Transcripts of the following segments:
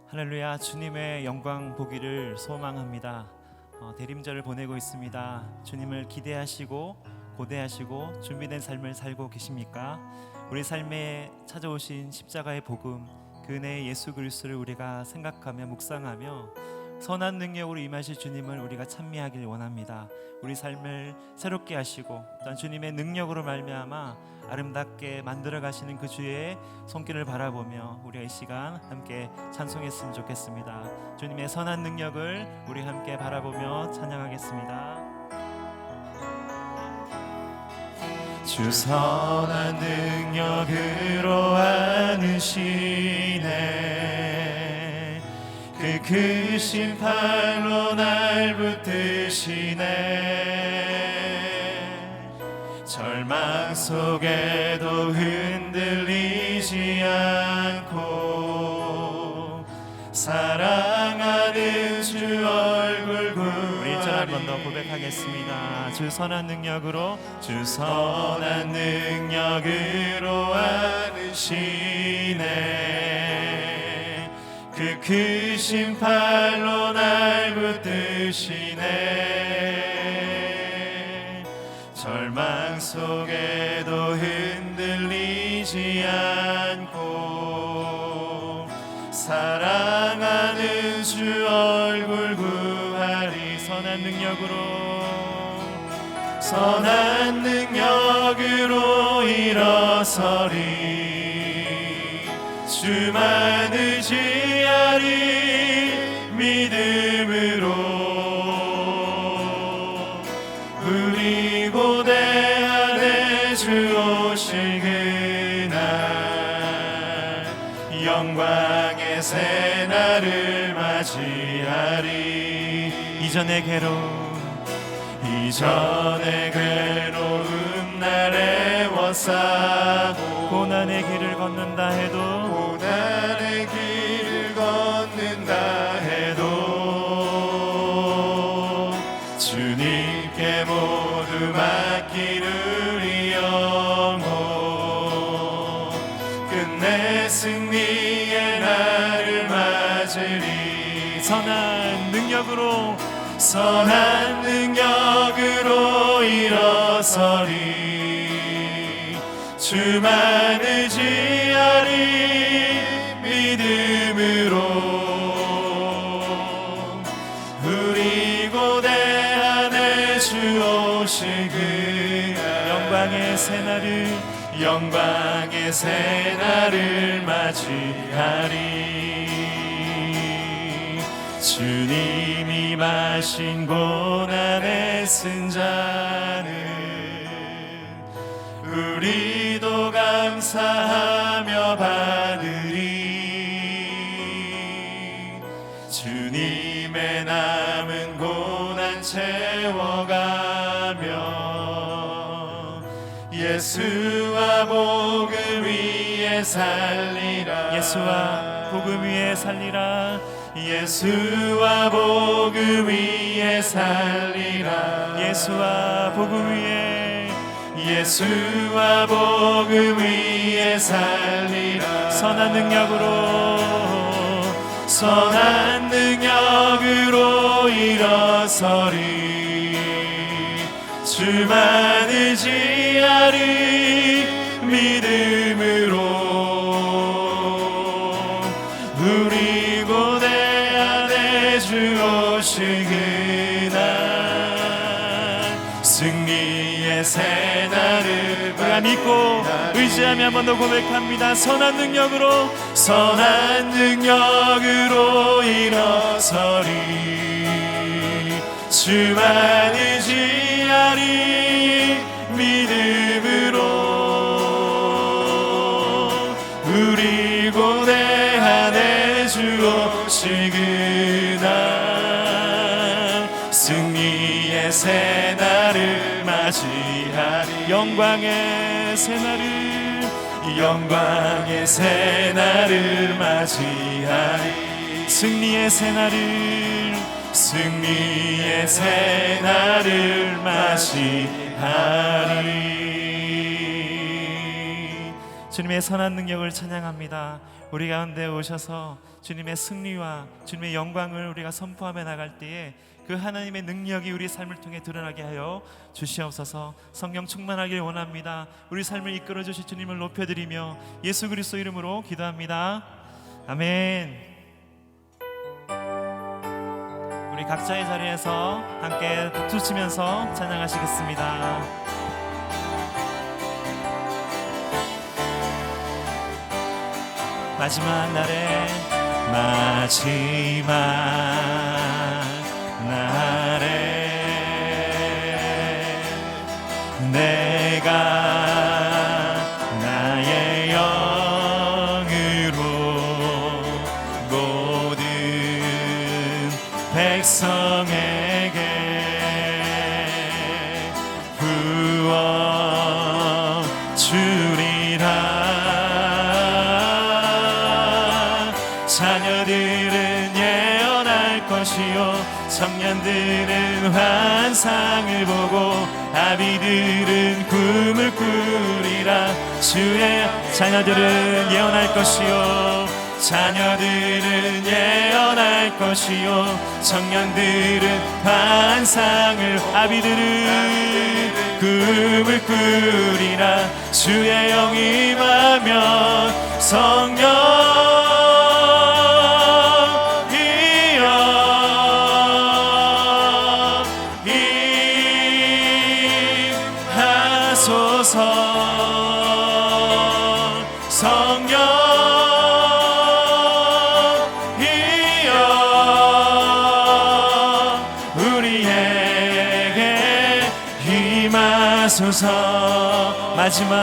할렐루야. 주님의 영광 보기를 소망합니다. 대림절을 보내고 있습니다. 주님을 기대하시고 고대하시고 준비된 삶을 살고 계십니까? 우리 삶에 찾아오신 십자가의 복음, 그 은혜의 예수 그리스도를 우리가 생각하며 묵상하며 선한 능력으로 임하실 주님을 우리가 찬미하길 원합니다. 우리 삶을 새롭게 하시고 또한 주님의 능력으로 말미암아 아름답게 만들어 가시는 그 주의 손길을 바라보며 우리가 이 시간 함께 찬송했으면 좋겠습니다. 주님의 선한 능력을 우리 함께 바라보며 찬양하겠습니다. 주 선한 능력으로 안으시네, 그 크신 팔로 날 붙드시네. 절망 속에도 흔들리지 않고 사랑하는 주 얼굴 우리 1절 한 번 더 고백하겠습니다. 주 선한 능력으로, 주 선한 능력으로 안으시네, 그 크신 팔로 날 붙드시네. 절망 속에도 흔들리지 않고 사랑하는 주 얼굴 구하리. 선한 능력으로, 선한 능력으로 일어서리. 주만 의지하리. 믿음으로 우리 고대 안에 주 오실 그날 영광의 새날을 맞이하리. 이전의 괴로움 날 애워싸고 고난의 길을 걷는다 해도 주님께 모두 맡긴 우리 영혼 끝내 승리의 날을 맞으리. 선한 능력으로 일어서리. 주만 의지하리. 믿음으로 우리 고대 안에 주 오실 그날 영광의 새날을 맞이하리. 주님이 마신 고난의 쓴잔을 우리도 감사하며 받으리. 주님의 남은 고난 채워가며 예수와 복음 위에 살리라. 예수와 복음 위에 살리라. 예수와 복음 위에 살리라. 예수와 복음 위에 살리라. 선한 능력으로 일어서리. 주만 의지하리. 믿음으로 우리 고대 안에 주 오실 그날 승리의 새날을 우리가 믿고 의지하며 한 번 더 고백합니다. 선한 능력으로 일어서리. 주만 의지하리. 믿음으로 우리 고대 안에 주 오실 그날 승리의 새날을 맞이하리. 영광의 새날을 맞이하리. 승리의 새날을 맞이하리. 주님의 선한 능력을 찬양합니다. 우리 가운데 오셔서 주님의 승리와 주님의 영광을 우리가 선포하며 나갈 때에 그 하나님의 능력이 우리 삶을 통해 드러나게 하여 주시옵소서. 성령 충만하길 원합니다. 우리 삶을 이끌어 주실 주님을 높여드리며 예수 그리스도 이름으로 기도합니다. 아멘. 우리 각자의 자리에서 함께 박수 치면서 찬양하시겠습니다. 마지막 날에 내가 나의 영으로 모든 백성에게 부어 주리라. 자녀들은 예언할 것이요 청년들은 환상을 보고 아비들은 꿈을 꾸리라. 주의 자녀들은 예언할 것이요 자녀들은 예언할 것이요 청년들은 환상을 아비들은 꿈을 꾸리라. 주의 영이 임하면 성령이여 임하소서. 성령이여 우리에게 임하소서. 마지막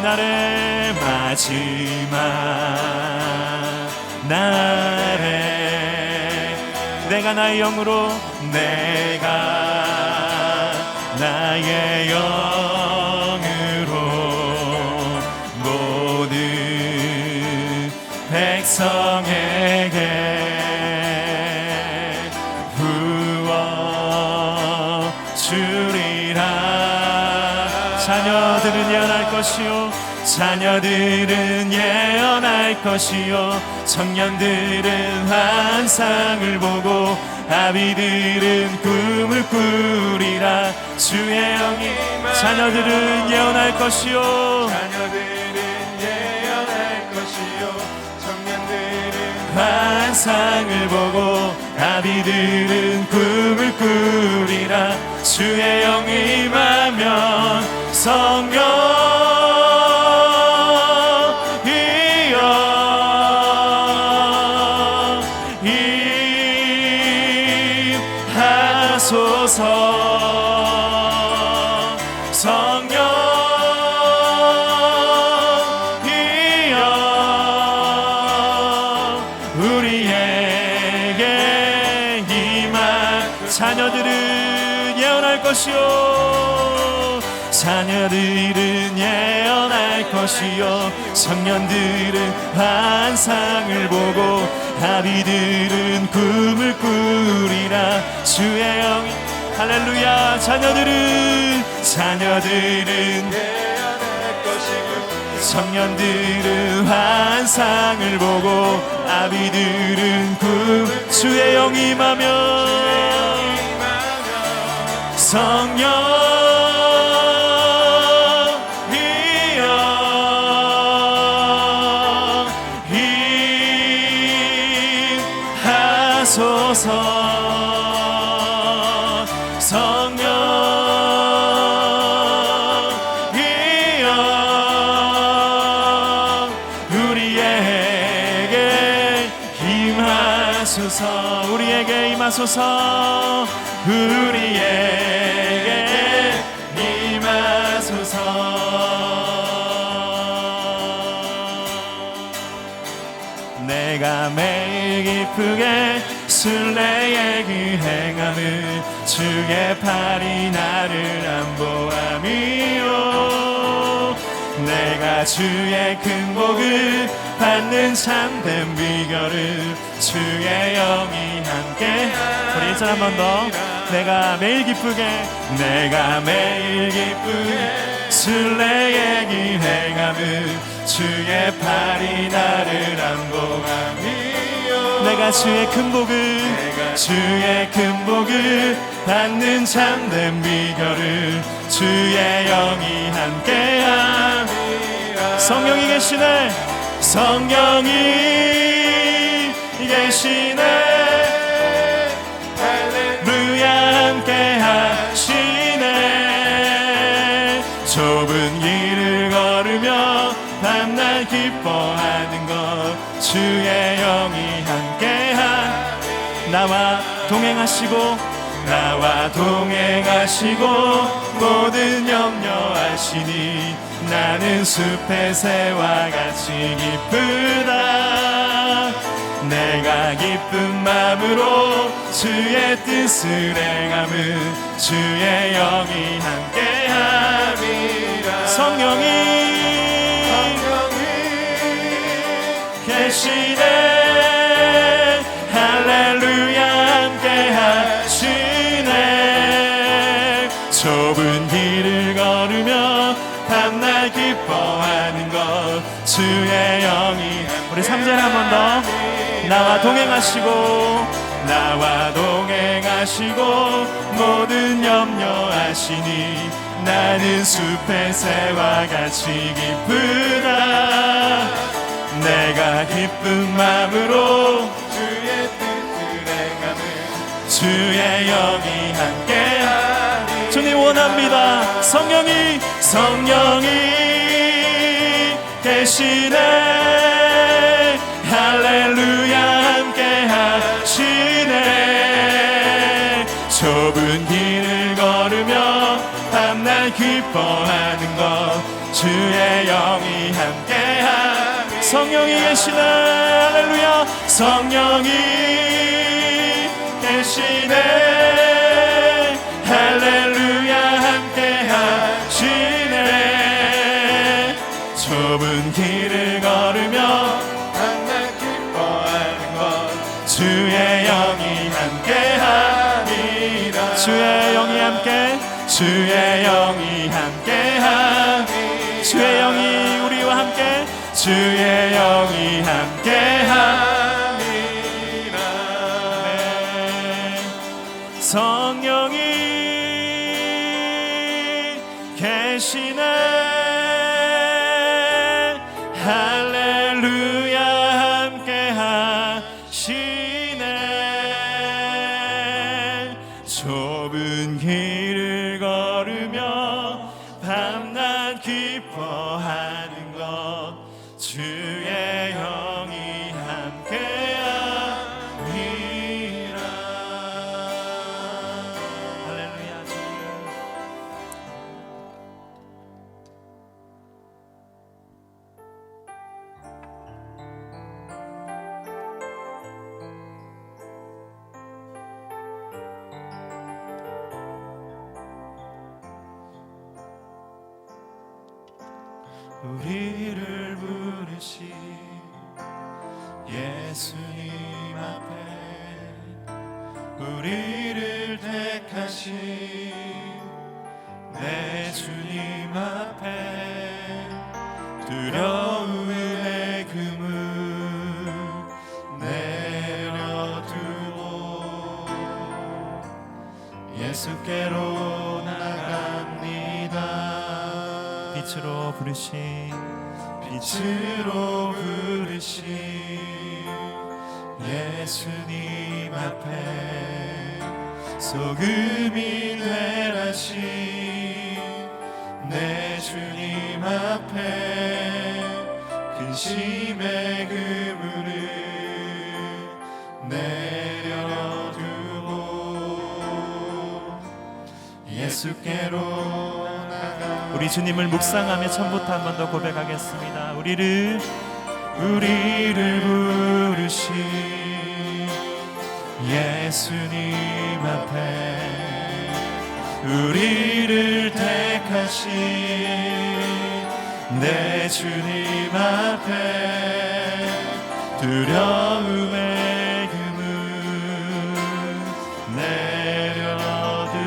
날에 내가 나의 영으로 모든 백성에게 부어 주리라. 자녀들은 예언할 것이요 자녀들은 예언할 것이요 청년들은 환상을 보고 아비들은 꿈을 꾸리라. 주의 영이 자녀들은 예언할 것이요 청년들은 환상을 보고 아비들은 꿈을 꾸리라. 주의 영이 임하면 성령이여 성령이여 우리에게 임할. 자녀들은 예언할 것이요 자녀들은 예언할 것이요 청년들은 환상을 보고 아비들은 꿈을 꾸리라. 주의 영이 할렐루야. 자녀들은 예언할 것이고 청년들은 환상을 보고 아비들은 꿈. 주의 영이 임하면 성령이여 임하소서. 성령이여 우리에게 임하소서. 우리에게 임하소서. 우리에게 임하소서. 내가 매일 기쁘게 순례의 그 행함을 주의 팔이 나를 안보함이요 내가 주의 큰 복을 받는 참된 비결을 주의 영이 함께. 우리 일절 한 번 더. 내가 매일 기쁘게 순례의 길 행함은 주의 팔이 나를 안보함이요 내가 주의 큰 복을 주의 큰 복을 받는 참된 비결을 주의 영이 함께함이라 성령이 계시네 성령이 계시네 할렐루야 함께 하시네 좁은 길을 걸으며 밤낮 기뻐하는 것 주의 영이 함께하 나와 동행하시고 모든 염려하시니 나는 숲의 새와 같이 기쁘다 내가 기쁜 마음으로 주의 뜻을 행함은 주의 영이 함께함이라 성령이 계시네 할렐루야 함께 하시네 좁은 길을 걸으며 밤낮 기뻐하는 것 주의 영이 우리 3절 한 번 더 나와 동행하시고 모든 염려하시니 나는 숲의 새와 같이 기쁘다 내가 기쁜 마음으로 주의 뜻을 행하는 주의 영이 함께하니 주님 원합니다 성령이 계시네 할렐루야 함께 하시네 좁은 길을 걸으며 밤낮 기뻐하는 것 주의 영이 함께하니 성령이 계시네 할렐루야 성령이 계시네 할렐루야 함께 하시네 좁은 길을 걸으며 밤낮 기뻐하는 것 주의 영이 함께하니라 주의 영이 함께 주의 영이 우리와 함께 주의 영이 함께하니라 성령이 계시네 할렐루야 함께 하시네 좁은 길을 걸으며 밤낮 기뻐하는 것 주의 영이 함께하니라 할렐루야 주님 우리를 부르신 예수님 앞에 우리를 택하신 내 주님 앞에 두려움의 금을 내려두고 예수께로 나갑니다 빛으로 부르신 예수님 앞에 소금이 되라신 내 주님 앞에 근심의 그물을 내려두고 예수께로 나가 우리 주님을 묵상하며 처음부터 한 번 더 고백하겠습니다. 우리를 부르신 예수님 앞에 우리를 택하신 내 주님 앞에 두려움의 금을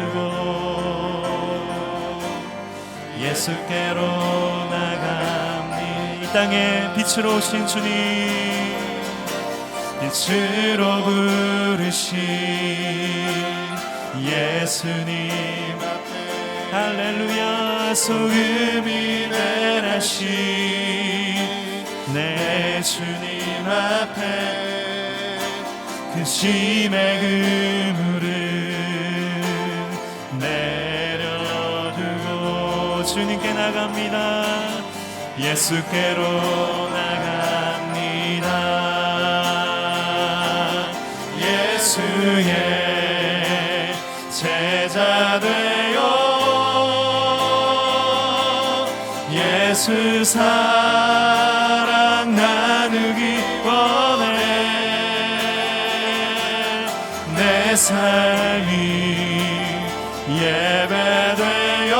내려두고 예수께로 나갑니다. 이 땅에 빛으로 오신 주님, 빛으로 부르신 예수님 앞에 할렐루야. 소금이 되라신 내 주님 앞에 그 심의 그물을 내려두고 주님께 나갑니다. 예수께로 나갑니다. 예수의 제자 되어 예수 사랑 나누기 원해. 내 삶이 예배되어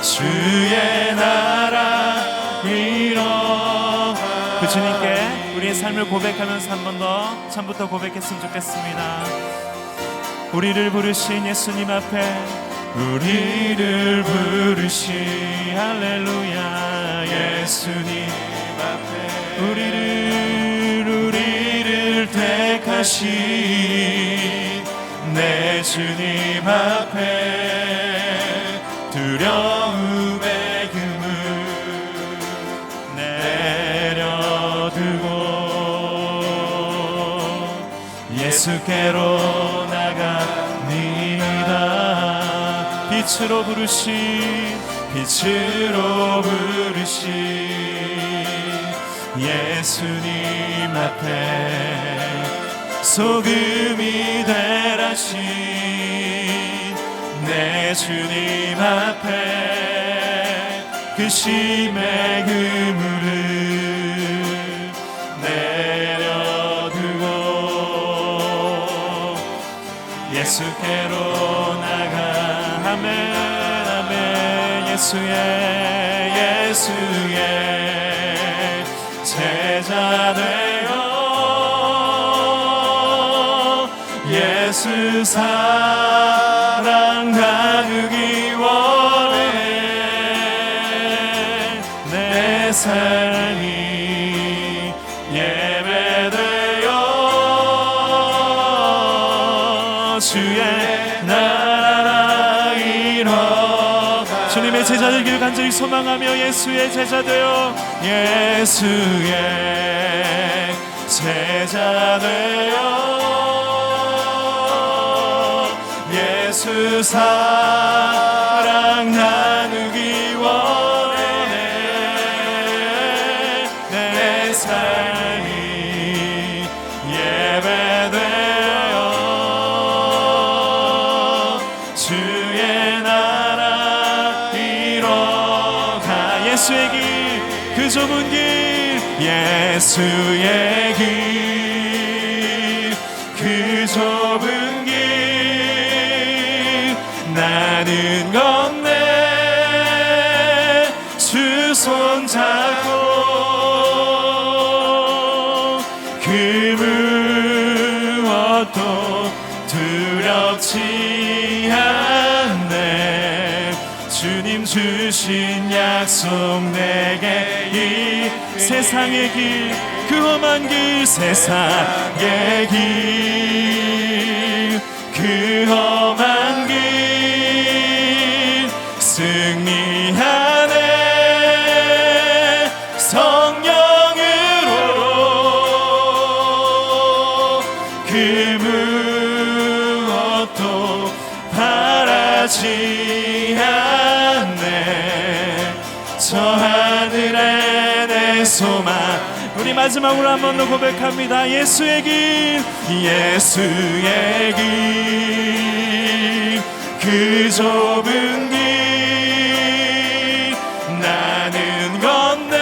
주의 나라 이뤄. 그 주님께 우리의 삶을 고백하면서 한 번 더 처음부터 고백했으면 좋겠습니다. 우리를 부르신 예수님 앞에, 우리를 부르신 할렐루야 예수님 앞에, 우리를 택하신 내 주님 앞에 두려움의 그물 내려두고 예수께로 나갑니다. 빛으로 부르신 예수님 앞에 소금이 되라신 내 주님 앞에 그 심의 그물을 내려두고 예수께로 나가. 아멘 아멘. 예수의 제자 되어 예수 사랑 나누기 원해. 내 삶이 예배되어 주의 나라 이뤄. 주님의 제자 되기를 간절히 소망하며 예수의 제자 되어 예수의 제자 되어 예수 사랑 나누기 원해. 내 삶이 예배되어 주의 나라 이뤄가. 예수의 길 그 좁은 길, 예수의 길 그 좁은 길, 나는 건네 주 손잡고 그 무엇도 두렵지 않네. 주님 주신 약속 내게 이 세상의 길, 그 험한 길, 세상의 길, 그 험한 길 승리하네. 성령으로 그 무엇도 바라지 않네. 저 하늘에 내 소망. 우리 마지막으로 한 번 더 고백합니다. 예수의 길, 예수의 길 그 좁은 길, 나는 건네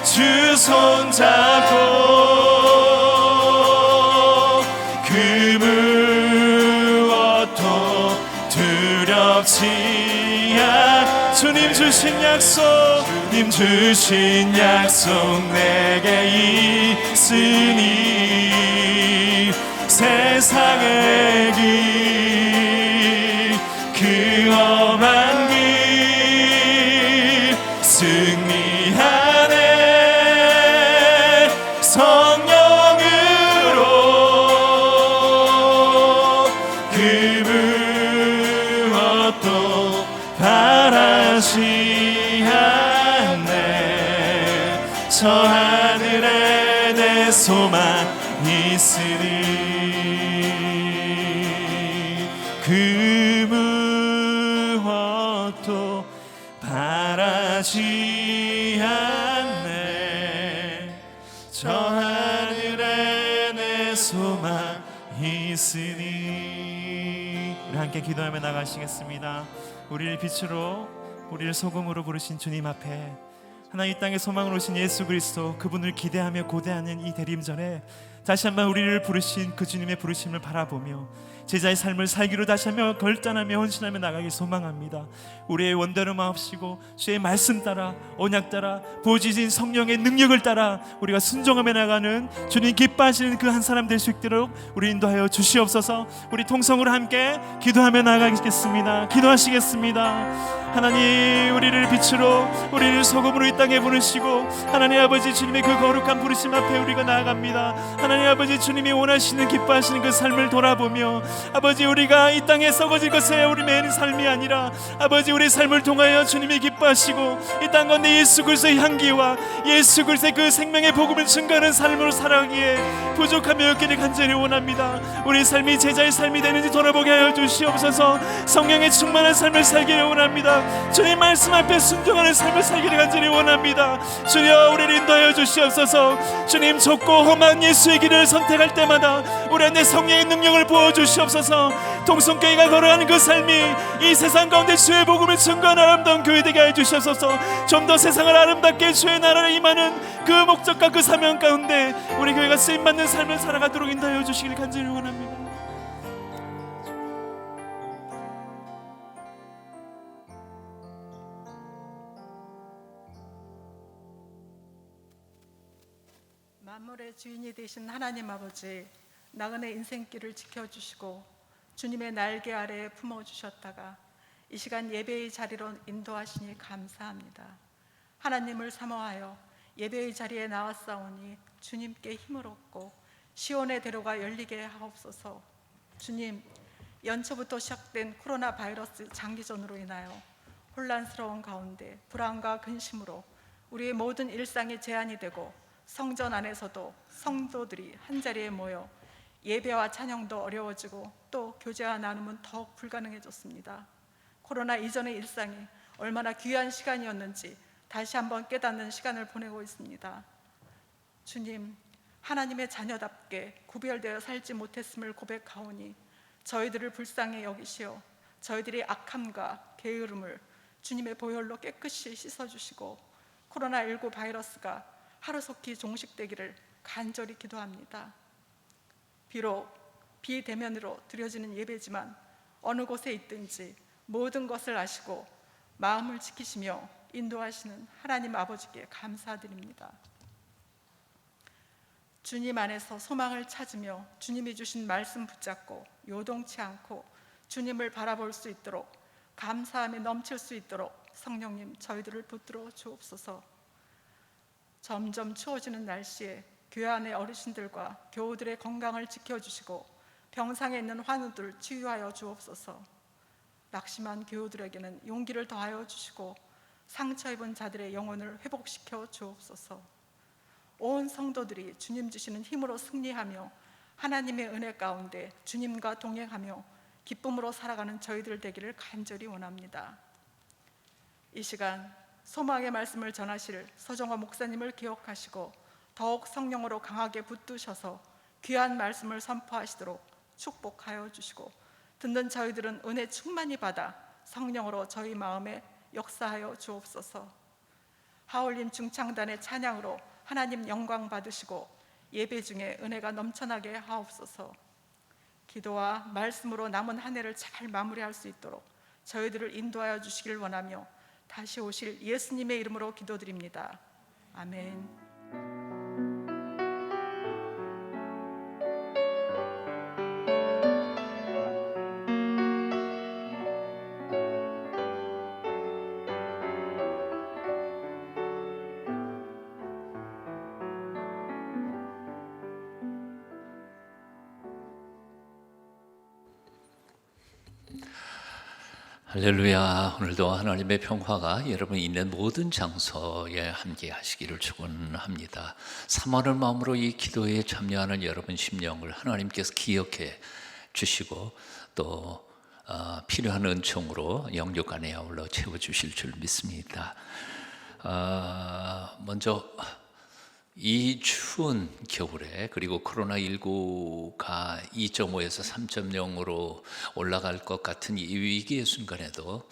주 손잡고 그 무엇도 두렵지 않. 주님 주신 약속, 주님 주신 약속 내게 있으니 세상의 길 승리하네 성령으로 그 무엇도 바라지 않네 저 하늘에 내 소망 있으니 그 무엇도 바라지 않네 저 하늘에 내 소망 있으니. 우리 함께 기도하며 나가시겠습니다. 우리를 빛으로 우리를 소금으로 부르신 주님 앞에 하나님 이 땅의 소망으로 오신 예수 그리스도 그분을 기대하며 고대하는 이 대림전에 다시 한번 우리를 부르신 그 주님의 부르심을 바라보며 제자의 삶을 살기로 다시 한번 결단하며 헌신하며 나가길 소망합니다. 우리의 원대로 마옵시고 주의 말씀 따라 언약 따라 부어주신 성령의 능력을 따라 우리가 순종하며 나가는 주님 기뻐하시는 그 한 사람 될 수 있도록 우리 인도하여 주시옵소서. 우리 통성으로 함께 기도하며 나가겠습니다. 기도하시겠습니다. 하나님 우리를 빛으로 우리를 소금으로 이 땅에 부르시고 하나님 아버지 주님의 그 거룩한 부르심 앞에 우리가 나아갑니다. 하나님 아버지 주님이 원하시는 기뻐하시는 그 삶을 돌아보며 아버지 우리가 이 땅에 썩어질 것에 우리 매는 삶이 아니라 아버지 우리 삶을 통하여 주님이 기뻐하시고 이 땅 가운데 예수 그리스도의 향기와 예수 그리스도의 그 생명의 복음을 증거하는 삶으로 살아가기에 부족함이 없기를 간절히 원합니다. 우리 삶이 제자의 삶이 되는지 돌아보게 하여 주시옵소서. 성령의 충만한 삶을 살기를 원합니다. 주님 말씀 앞에 순종하는 삶을 살기를 간절히 원합니다. 주여 우리를 인도하여 주시옵소서. 주님 좁고 험한 예수의 길을 선택할 때마다 우리 안에 성령의 능력을 부어주시옵소서. 동성교회가 걸어가는 그 삶이 이 세상 가운데 주의 복음을 증거하는 아름다운 교회 되게 하여 주시옵소서. 좀 더 세상을 아름답게 주의 나라를 임하는 그 목적과 그 사명 가운데 우리 교회가 쓰임받는 삶을 살아가도록 인도하여 주시길 간절히 원합니다. 만물의 주인이 되신 하나님 아버지, 나그네 인생길을 지켜주시고 주님의 날개 아래에 품어주셨다가 이 시간 예배의 자리로 인도하시니 감사합니다. 하나님을 사모하여 예배의 자리에 나왔사오니 주님께 힘을 얻고 시온의 대로가 열리게 하옵소서. 주님, 연초부터 시작된 코로나 바이러스 장기전으로 인하여 혼란스러운 가운데 불안과 근심으로 우리의 모든 일상이 제한이 되고 성전 안에서도 성도들이 한자리에 모여 예배와 찬양도 어려워지고 또 교제와 나눔은 더욱 불가능해졌습니다. 코로나 이전의 일상이 얼마나 귀한 시간이었는지 다시 한번 깨닫는 시간을 보내고 있습니다. 주님, 하나님의 자녀답게 구별되어 살지 못했음을 고백하오니 저희들을 불쌍히 여기시어 저희들의 악함과 게으름을 주님의 보혈로 깨끗이 씻어주시고 코로나19 바이러스가 하루속히 종식되기를 간절히 기도합니다. 비록 비대면으로 드려지는 예배지만 어느 곳에 있든지 모든 것을 아시고 마음을 지키시며 인도하시는 하나님 아버지께 감사드립니다. 주님 안에서 소망을 찾으며 주님이 주신 말씀 붙잡고 요동치 않고 주님을 바라볼 수 있도록 감사함에 넘칠 수 있도록 성령님 저희들을 붙들어 주옵소서. 점점 추워지는 날씨에 교회 안의 어르신들과 교우들의 건강을 지켜주시고 병상에 있는 환우들 치유하여 주옵소서. 낙심한 교우들에게는 용기를 더하여 주시고 상처 입은 자들의 영혼을 회복시켜 주옵소서. 온 성도들이 주님 주시는 힘으로 승리하며 하나님의 은혜 가운데 주님과 동행하며 기쁨으로 살아가는 저희들 되기를 간절히 원합니다. 이 시간 소망의 말씀을 전하실 서정화 목사님을 기억하시고 더욱 성령으로 강하게 붙드셔서 귀한 말씀을 선포하시도록 축복하여 주시고 듣는 저희들은 은혜 충만히 받아 성령으로 저희 마음에 역사하여 주옵소서. 하울림 중창단의 찬양으로 하나님 영광 받으시고 예배 중에 은혜가 넘쳐나게 하옵소서. 기도와 말씀으로 남은 한 해를 잘 마무리할 수 있도록 저희들을 인도하여 주시길 원하며 다시 오실 예수님의 이름으로 기도드립니다. 아멘. 할렐루야. 오늘도 하나님의 평화가 여러분 있는 모든 장소에 함께 하시기를 축원합니다. 사모하는 마음으로 이 기도에 참여하는 여러분 심령을 하나님께서 기억해 주시고 또 필요한 은총으로 영육 안에 아울러 채워주실 줄 믿습니다. 먼저 이 추운 겨울에, 그리고 코로나19가 2.5에서 3.0으로 올라갈 것 같은 이 위기의 순간에도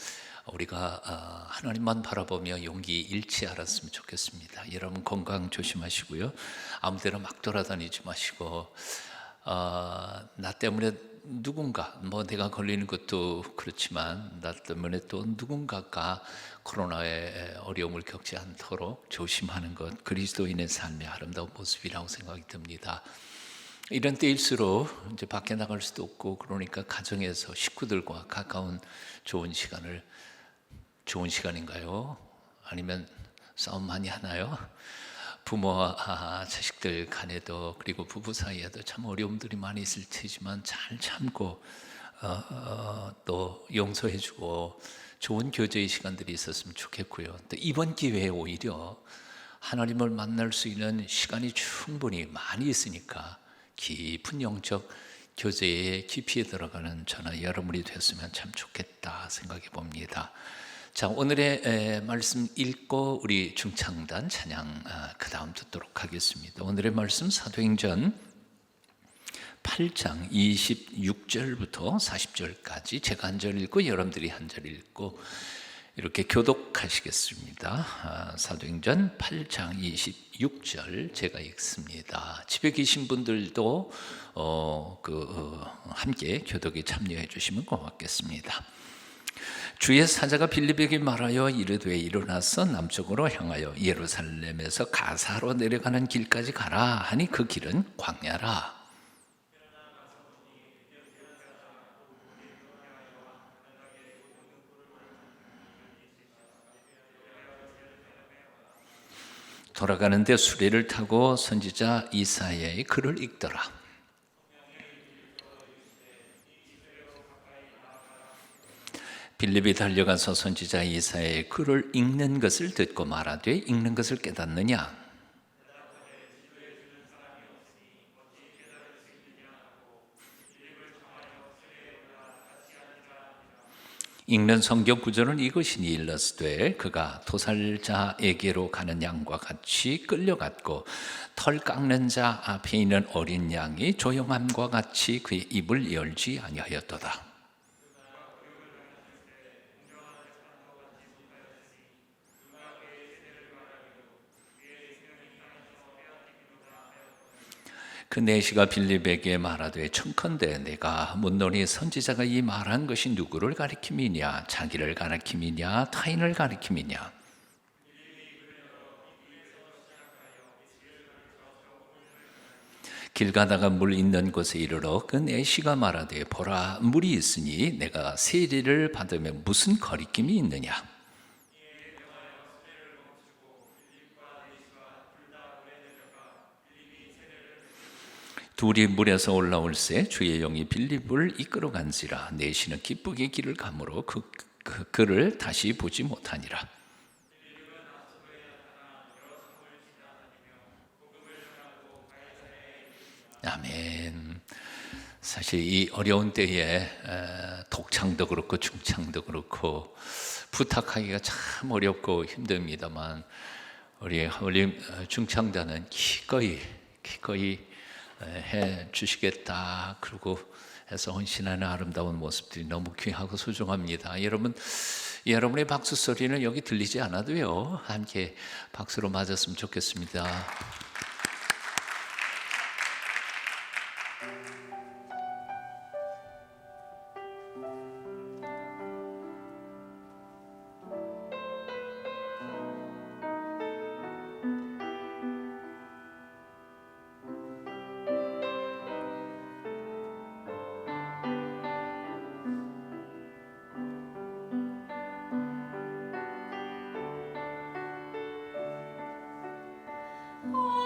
우리가 하나님만 바라보며 용기 잃지 않았으면 좋겠습니다. 여러분 건강 조심하시고요. 아무 데나 막 돌아다니지 마시고, 나 때문에 누군가, 내가 걸리는 것도 그렇지만 나 때문에 또 누군가가 코로나의 어려움을 겪지 않도록 조심하는 것, 그리스도인의 삶의 아름다운 모습이라고 생각이 듭니다. 이런 때일수록 이제 밖에 나갈 수도 없고, 그러니까 가정에서 식구들과 가까운 좋은 시간인가요? 아니면 싸움 많이 하나요? 부모와 자식들 간에도, 그리고 부부 사이에도 참 어려움들이 많이 있을 테지만 잘 참고 또 용서해주고 좋은 교제의 시간들이 있었으면 좋겠고요. 또 이번 기회에 오히려 하나님을 만날 수 있는 시간이 충분히 많이 있으니까 깊은 영적 교제의 깊이에 들어가는 저나 여러분이 됐으면 참 좋겠다 생각해 봅니다. 자, 오늘의 말씀 읽고 우리 중창단 찬양 그 다음 듣도록 하겠습니다. 오늘의 말씀 사도행전 8장 26절부터 40절까지 제가 한 절 읽고 여러분들이 한 절 읽고 이렇게 교독하시겠습니다. 사도행전 8장 26절 제가 읽습니다. 집에 계신 분들도 함께 교독에 참여해 주시면 고맙겠습니다. 주의 사자가 빌립에게 말하여 이르되 일어나서 남쪽으로 향하여 예루살렘에서 가사로 내려가는 길까지 가라 하니 그 길은 광야라. 돌아가는데 수레를 타고 선지자 이사야의 글을 읽더라. 빌립이 달려가서 선지자 이사야의 글을 읽는 것을 듣고 말하되 읽는 것을 깨닫느냐? 읽는 성경 구절은 이것이니 일러스되 그가 도살자에게로 가는 양과 같이 끌려갔고 털 깎는 자 앞에 있는 어린 양이 조용함과 같이 그의 입을 열지 아니하였도다. 그 내시가 빌립에게 말하되 청컨대 내가 묻노니 선지자가 이 말한 것이 누구를 가리킴이냐? 자기를 가리킴이냐? 타인을 가리킴이냐? 길 가다가 물 있는 곳에 이르러 그 내시가 말하되 보라 물이 있으니 내가 세례를 받으면 무슨 거리낌이 있느냐? 둘이 물에서 올라올새 주의 영이 빌립을 이끌어간지라. 내시는 기쁘게 길을 가므로 그를 다시 보지 못하니라. 아멘. 사실 이 어려운 때에 독창도 그렇고 중창도 그렇고 부탁하기가 참 어렵고 힘듭니다만 우리 중창단은 기꺼이 해 주시겠다 그러고 해서 헌신하는 아름다운 모습들이 너무 귀하고 소중합니다. 여러분의 박수 소리는 여기 들리지 않아도요 함께 박수로 맞았으면 좋겠습니다. 오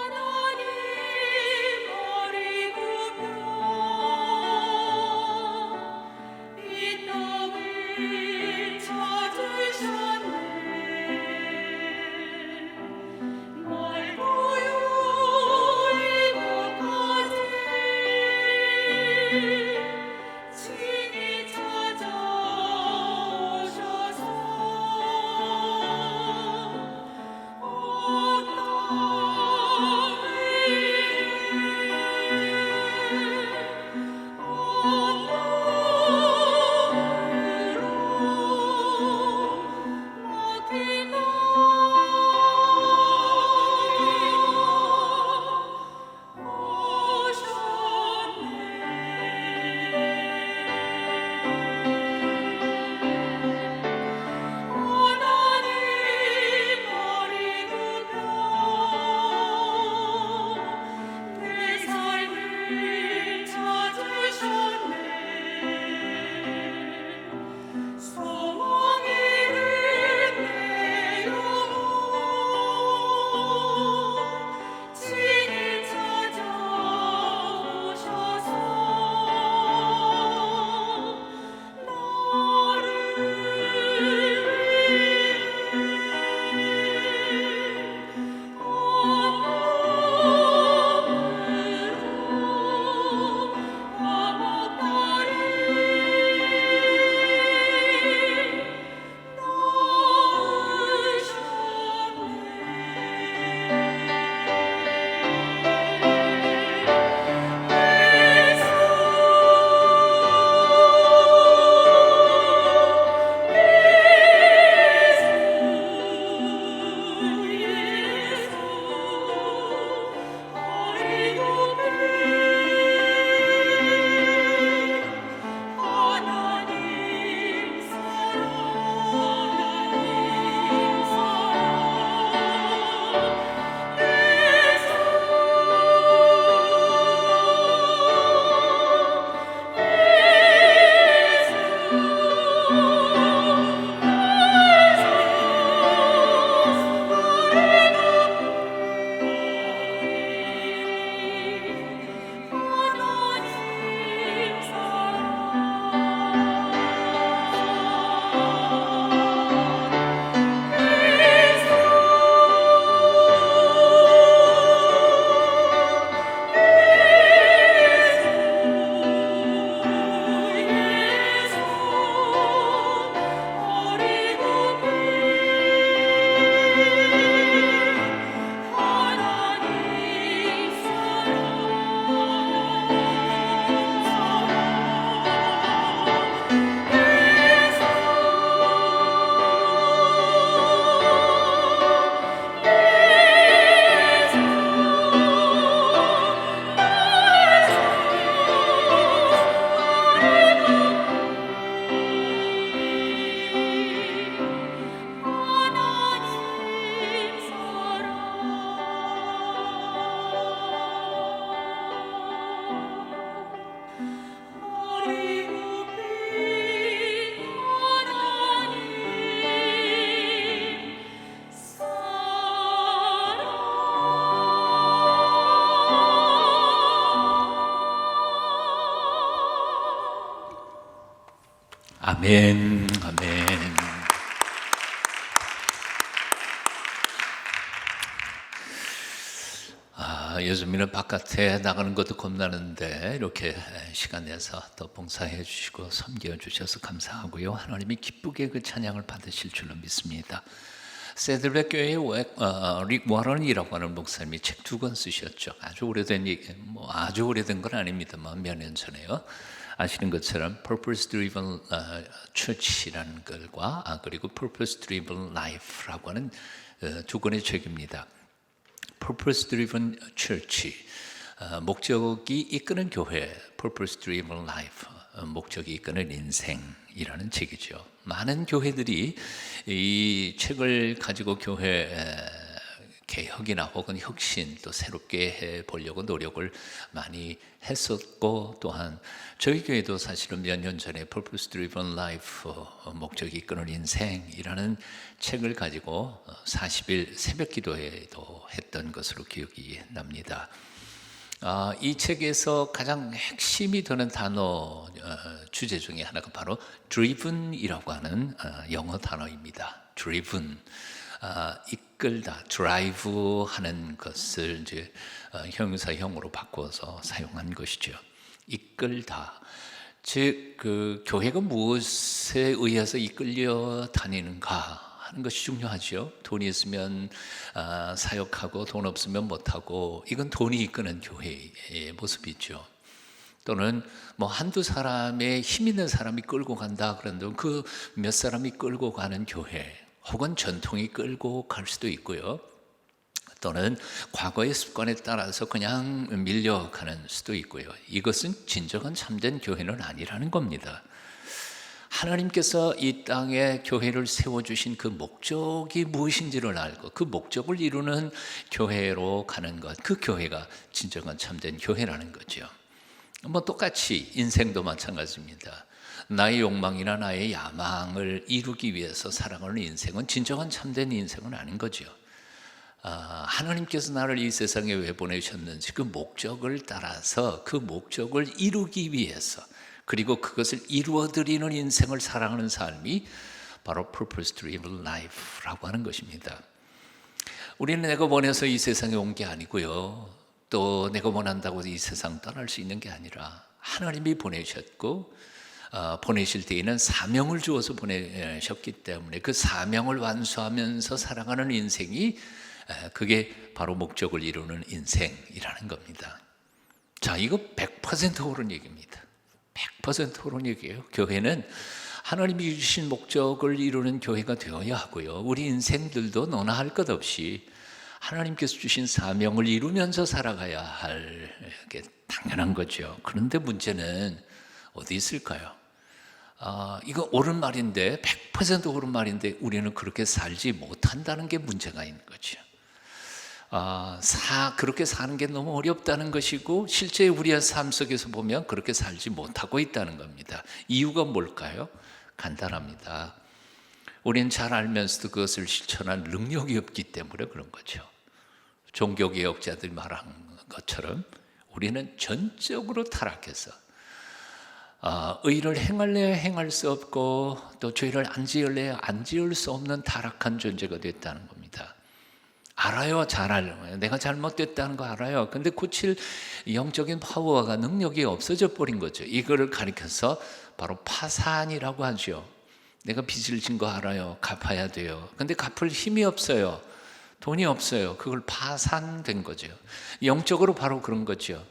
아멘, 아멘. 요즘에는 바깥에 나가는 것도 겁나는데 이렇게 시간 내서 또 봉사해 주시고 섬겨 주셔서 감사하고요. 하나님이 기쁘게 그 찬양을 받으실 줄로 믿습니다. 세들백 교회의 릭 워런이라고 하는 목사님이 책 2권 쓰셨죠. 아주 오래된 아주 오래된 건 아닙니다만 몇 년 전에요. 아시는 것처럼 Purpose Driven Church라는 글과 그리고 Purpose Driven Life라고 하는 2권의 책입니다. Purpose Driven Church, 목적이 이끄는 교회, Purpose Driven Life, 목적이 이끄는 인생이라는 책이죠. 많은 교회들이 이 책을 가지고 교회 개혁이나 혹은 혁신 또 새롭게 해보려고 노력을 많이 했었고, 또한 저희 교회도 사실은 몇 년 전에 Purpose Driven Life, 목적이 이끄는 인생이라는 책을 가지고 40일 새벽 기도회도 했던 것으로 기억이 납니다. 이 책에서 가장 핵심이 되는 단어 주제 중에 하나가 바로 driven이라고 하는 영어 단어입니다. driven, 이끌다, drive 하는 것을 이제 형용사형으로 바꿔서 사용한 것이죠. 이끌다. 즉, 그 교회가 무엇에 의해서 이끌려 다니는가 하는 것이 중요하죠. 돈이 있으면 사역하고 돈 없으면 못하고, 이건 돈이 이끄는 교회의 모습이죠. 또는 뭐 한두 사람의 힘 있는 사람이 끌고 간다 그런데 그 몇 사람이 끌고 가는 교회, 혹은 전통이 끌고 갈 수도 있고요. 또는 과거의 습관에 따라서 그냥 밀려가는 수도 있고요. 이것은 진정한 참된 교회는 아니라는 겁니다. 하나님께서 이 땅에 교회를 세워주신 그 목적이 무엇인지를 알고 그 목적을 이루는 교회로 가는 것, 그 교회가 진정한 참된 교회라는 거죠. 뭐 똑같이 인생도 마찬가지입니다. 나의 욕망이나 나의 야망을 이루기 위해서 살아가는 인생은 진정한 참된 인생은 아닌 거죠. 하나님께서 나를 이 세상에 왜 보내셨는지 그 목적을 따라서 그 목적을 이루기 위해서, 그리고 그것을 이루어드리는 인생을 살아가는 삶이 바로 Purpose Driven Life라고 하는 것입니다. 우리는 내가 원해서 이 세상에 온 게 아니고요, 또 내가 원한다고 이 세상 떠날 수 있는 게 아니라 하나님이 보내셨고, 보내실 때에는 사명을 주어서 보내셨기 때문에 그 사명을 완수하면서 살아가는 인생이, 그게 바로 목적을 이루는 인생이라는 겁니다. 자, 이거 100% 옳은 얘기입니다. 100% 옳은 얘기예요. 교회는 하나님이 주신 목적을 이루는 교회가 되어야 하고요, 우리 인생들도 너나 할 것 없이 하나님께서 주신 사명을 이루면서 살아가야 할 게 당연한 거죠. 그런데 문제는 어디 있을까요? 이거 옳은 말인데, 100% 옳은 말인데 우리는 그렇게 살지 못한다는 게 문제가 있는 거죠. 그렇게 사는 게 너무 어렵다는 것이고, 실제 우리의 삶 속에서 보면 그렇게 살지 못하고 있다는 겁니다. 이유가 뭘까요? 간단합니다. 우리는 잘 알면서도 그것을 실천할 능력이 없기 때문에 그런 거죠. 종교개혁자들이 말한 것처럼 우리는 전적으로 타락해서 의를 행할래야 행할 수 없고, 또 죄를 안 지을래야 안 지을 수 없는 타락한 존재가 됐다는 겁니다. 알아요, 잘 알아요. 내가 잘못됐다는 거 알아요. 근데 고칠 영적인 파워가, 능력이 없어져 버린 거죠. 이거를 가리켜서 바로 파산이라고 하죠. 내가 빚을 진 거 알아요. 갚아야 돼요. 근데 갚을 힘이 없어요. 돈이 없어요. 그걸 파산된 거죠. 영적으로 바로 그런 거죠.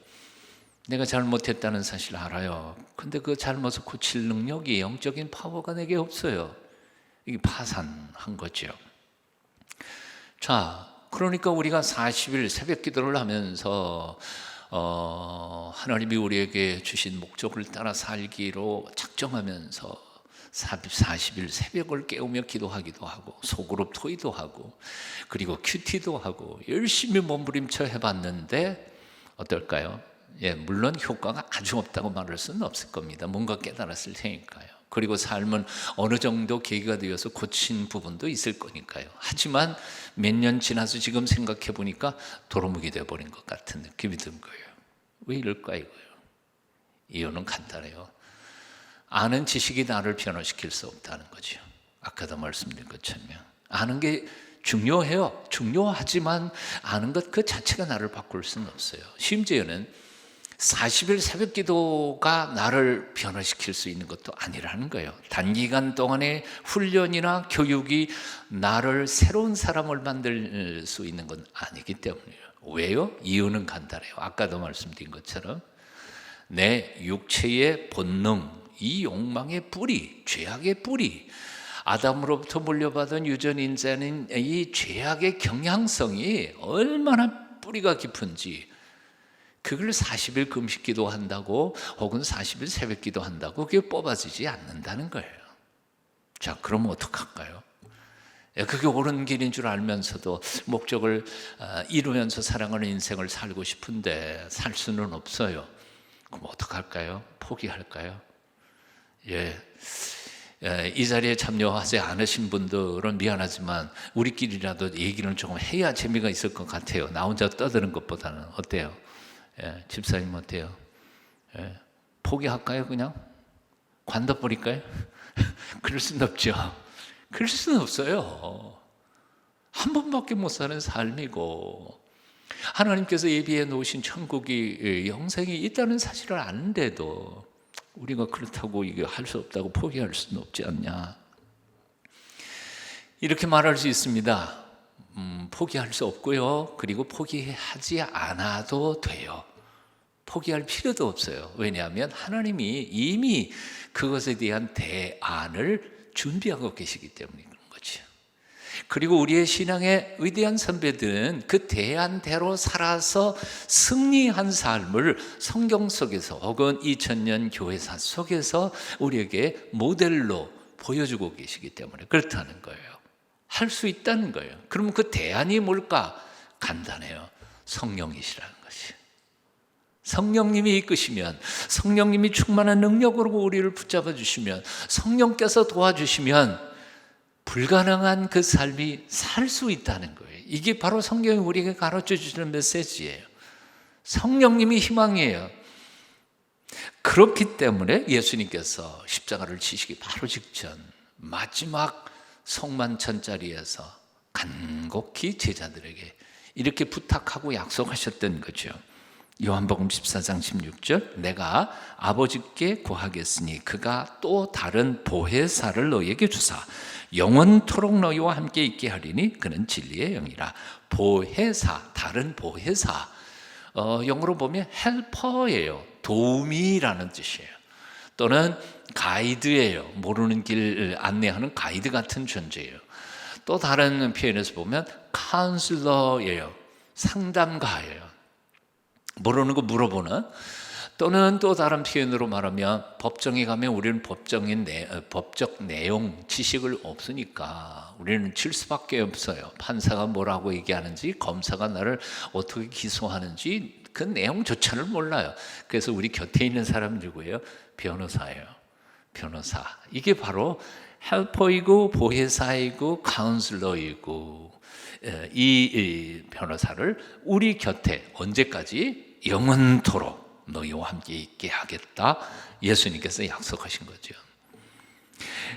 내가 잘못했다는 사실 알아요. 근데 그 잘못을 고칠 능력이, 영적인 파워가 내게 없어요. 이게 파산한 거죠. 자, 그러니까 우리가 40일 새벽 기도를 하면서 하나님이 우리에게 주신 목적을 따라 살기로 작정하면서 40일 새벽을 깨우며 기도하기도 하고, 소그룹 토의도 하고, 그리고 큐티도 하고 열심히 몸부림쳐 해봤는데 어떨까요? 물론 효과가 아주 없다고 말할 수는 없을 겁니다. 뭔가 깨달았을 테니까요. 그리고 삶은 어느 정도 계기가 되어서 고친 부분도 있을 거니까요. 하지만 몇 년 지나서 지금 생각해 보니까 도루묵이 되어버린 것 같은 느낌이 든 거예요. 왜 이럴까 이거예요? 이유는 간단해요. 아는 지식이 나를 변화시킬 수 없다는 거죠. 아까도 말씀드린 것처럼 아는 게 중요해요. 중요하지만 아는 것 그 자체가 나를 바꿀 수는 없어요. 심지어는 40일 새벽 기도가 나를 변화시킬 수 있는 것도 아니라는 거예요. 단기간 동안의 훈련이나 교육이 나를 새로운 사람을 만들 수 있는 건 아니기 때문이에요. 왜요? 이유는 간단해요. 아까도 말씀드린 것처럼 내 육체의 본능, 이 욕망의 뿌리, 죄악의 뿌리, 아담으로부터 물려받은 유전 인자는 이 죄악의 경향성이 얼마나 뿌리가 깊은지, 그걸 40일 금식 기도한다고 혹은 40일 새벽 기도한다고 그게 뽑아지지 않는다는 거예요. 자, 그럼 어떡할까요? 그게 옳은 길인 줄 알면서도 목적을 이루면서 사랑하는 인생을 살고 싶은데 살 수는 없어요. 그럼 어떡할까요? 포기할까요? 이 자리에 참여하지 않으신 분들은 미안하지만 우리끼리라도 얘기를 조금 해야 재미가 있을 것 같아요. 나 혼자 떠드는 것보다는. 어때요? 집사님 어때요? 포기할까요? 그냥? 관둬버릴까요? 그럴 수는 없죠. 그럴 수는 없어요. 한 번밖에 못 사는 삶이고 하나님께서 예비해 놓으신 천국이 영생이 있다는 사실을 아는데도 우리가 그렇다고 이게 할 수 없다고 포기할 수는 없지 않냐. 이렇게 말할 수 있습니다. 포기할 수 없고요. 그리고 포기하지 않아도 돼요. 포기할 필요도 없어요. 왜냐하면 하나님이 이미 그것에 대한 대안을 준비하고 계시기 때문에 그런 거죠. 그리고 우리의 신앙의 위대한 선배들은 그 대안대로 살아서 승리한 삶을 성경 속에서 혹은 2000년 교회사 속에서 우리에게 모델로 보여주고 계시기 때문에 그렇다는 거예요. 할 수 있다는 거예요. 그러면 그 대안이 뭘까? 간단해요. 성령이시라는 것이. 성령님이 이끄시면, 성령님이 충만한 능력으로 우리를 붙잡아 주시면, 성령께서 도와주시면 불가능한 그 삶이 살 수 있다는 거예요. 이게 바로 성경이 우리에게 가르쳐 주시는 메시지예요. 성령님이 희망이에요. 그렇기 때문에 예수님께서 십자가를 지시기 바로 직전 마지막 성만찬 자리에서 간곡히 제자들에게 이렇게 부탁하고 약속하셨던 거죠. 요한복음 14장 16절, 내가 아버지께 구하겠으니 그가 또 다른 보혜사를 너희에게 주사 영원토록 너희와 함께 있게 하리니 그는 진리의 영이라. 보혜사, 다른 보혜사, 영어로 보면 헬퍼예요. 도우미라는 뜻이에요. 또는 가이드예요. 모르는 길 안내하는 가이드 같은 존재예요. 또 다른 표현에서 보면 카운슬러예요. 상담가예요. 모르는 거 물어보는. 또는 또 다른 표현으로 말하면 법정에 가면 우리는 법적 내용 지식을 없으니까 우리는 칠 수밖에 없어요. 판사가 뭐라고 얘기하는지, 검사가 나를 어떻게 기소하는지 그 내용조차를 몰라요. 그래서 우리 곁에 있는 사람 누구예요? 변호사예요. 변호사. 이게 바로 헬퍼이고 보혜사이고 카운슬러이고, 이 변호사를 우리 곁에 언제까지? 영원토록 너희와 함께 있게 하겠다. 예수님께서 약속하신 거죠.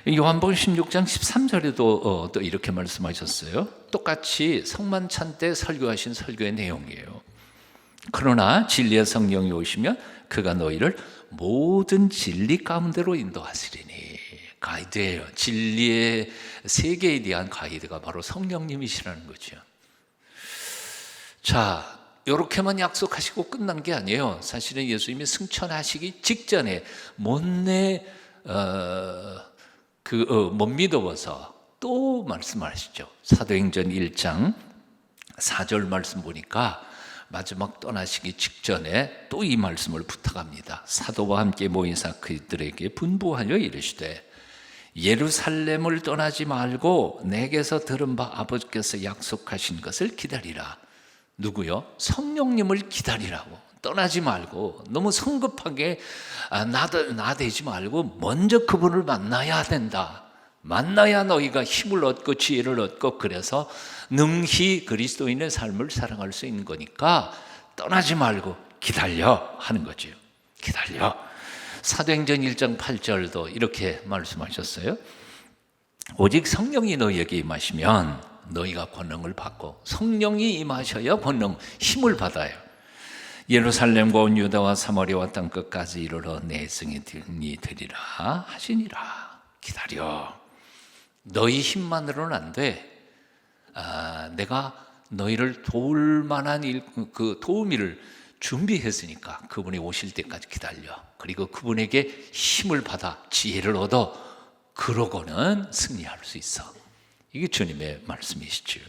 요한복음 16장 13절에도 또 이렇게 말씀하셨어요. 똑같이 성만찬 때 설교하신 설교의 내용이에요. 그러나 진리의 성령이 오시면 그가 너희를 모든 진리 가운데로 인도하시리니. 가이드예요. 진리의 세계에 대한 가이드가 바로 성령님이시라는 거죠. 자, 이렇게만 약속하시고 끝난 게 아니에요. 사실은 예수님이 승천하시기 직전에 못 믿어서 또 말씀하시죠. 사도행전 1장 4절 말씀 보니까 마지막 떠나시기 직전에 또 이 말씀을 부탁합니다. 사도와 함께 모이사 그들에게 분부하여 이르시되 예루살렘을 떠나지 말고 내게서 들은 바 아버지께서 약속하신 것을 기다리라. 누구요? 성령님을 기다리라고. 떠나지 말고 너무 성급하게 나대지 말고 먼저 그분을 만나야 된다. 만나야 너희가 힘을 얻고 지혜를 얻고 그래서 능히 그리스도인의 삶을 살아갈 수 있는 거니까 떠나지 말고 기다려 하는 거죠. 기다려. 사도행전 1장 8절도 이렇게 말씀하셨어요. 오직 성령이 너희에게 임하시면 너희가 권능을 받고, 성령이 임하셔야 권능, 힘을 받아요. 예루살렘과 온 유다와 사마리아와 땅 끝까지 이르러 내 증인이 되리라 하시니라. 기다려. 너희 힘만으로는 안 돼. 내가 너희를 도울 만한 그 도우미를 준비했으니까 그분이 오실 때까지 기다려. 그리고 그분에게 힘을 받아 지혜를 얻어. 그러고는 승리할 수 있어. 이게 주님의 말씀이시죠.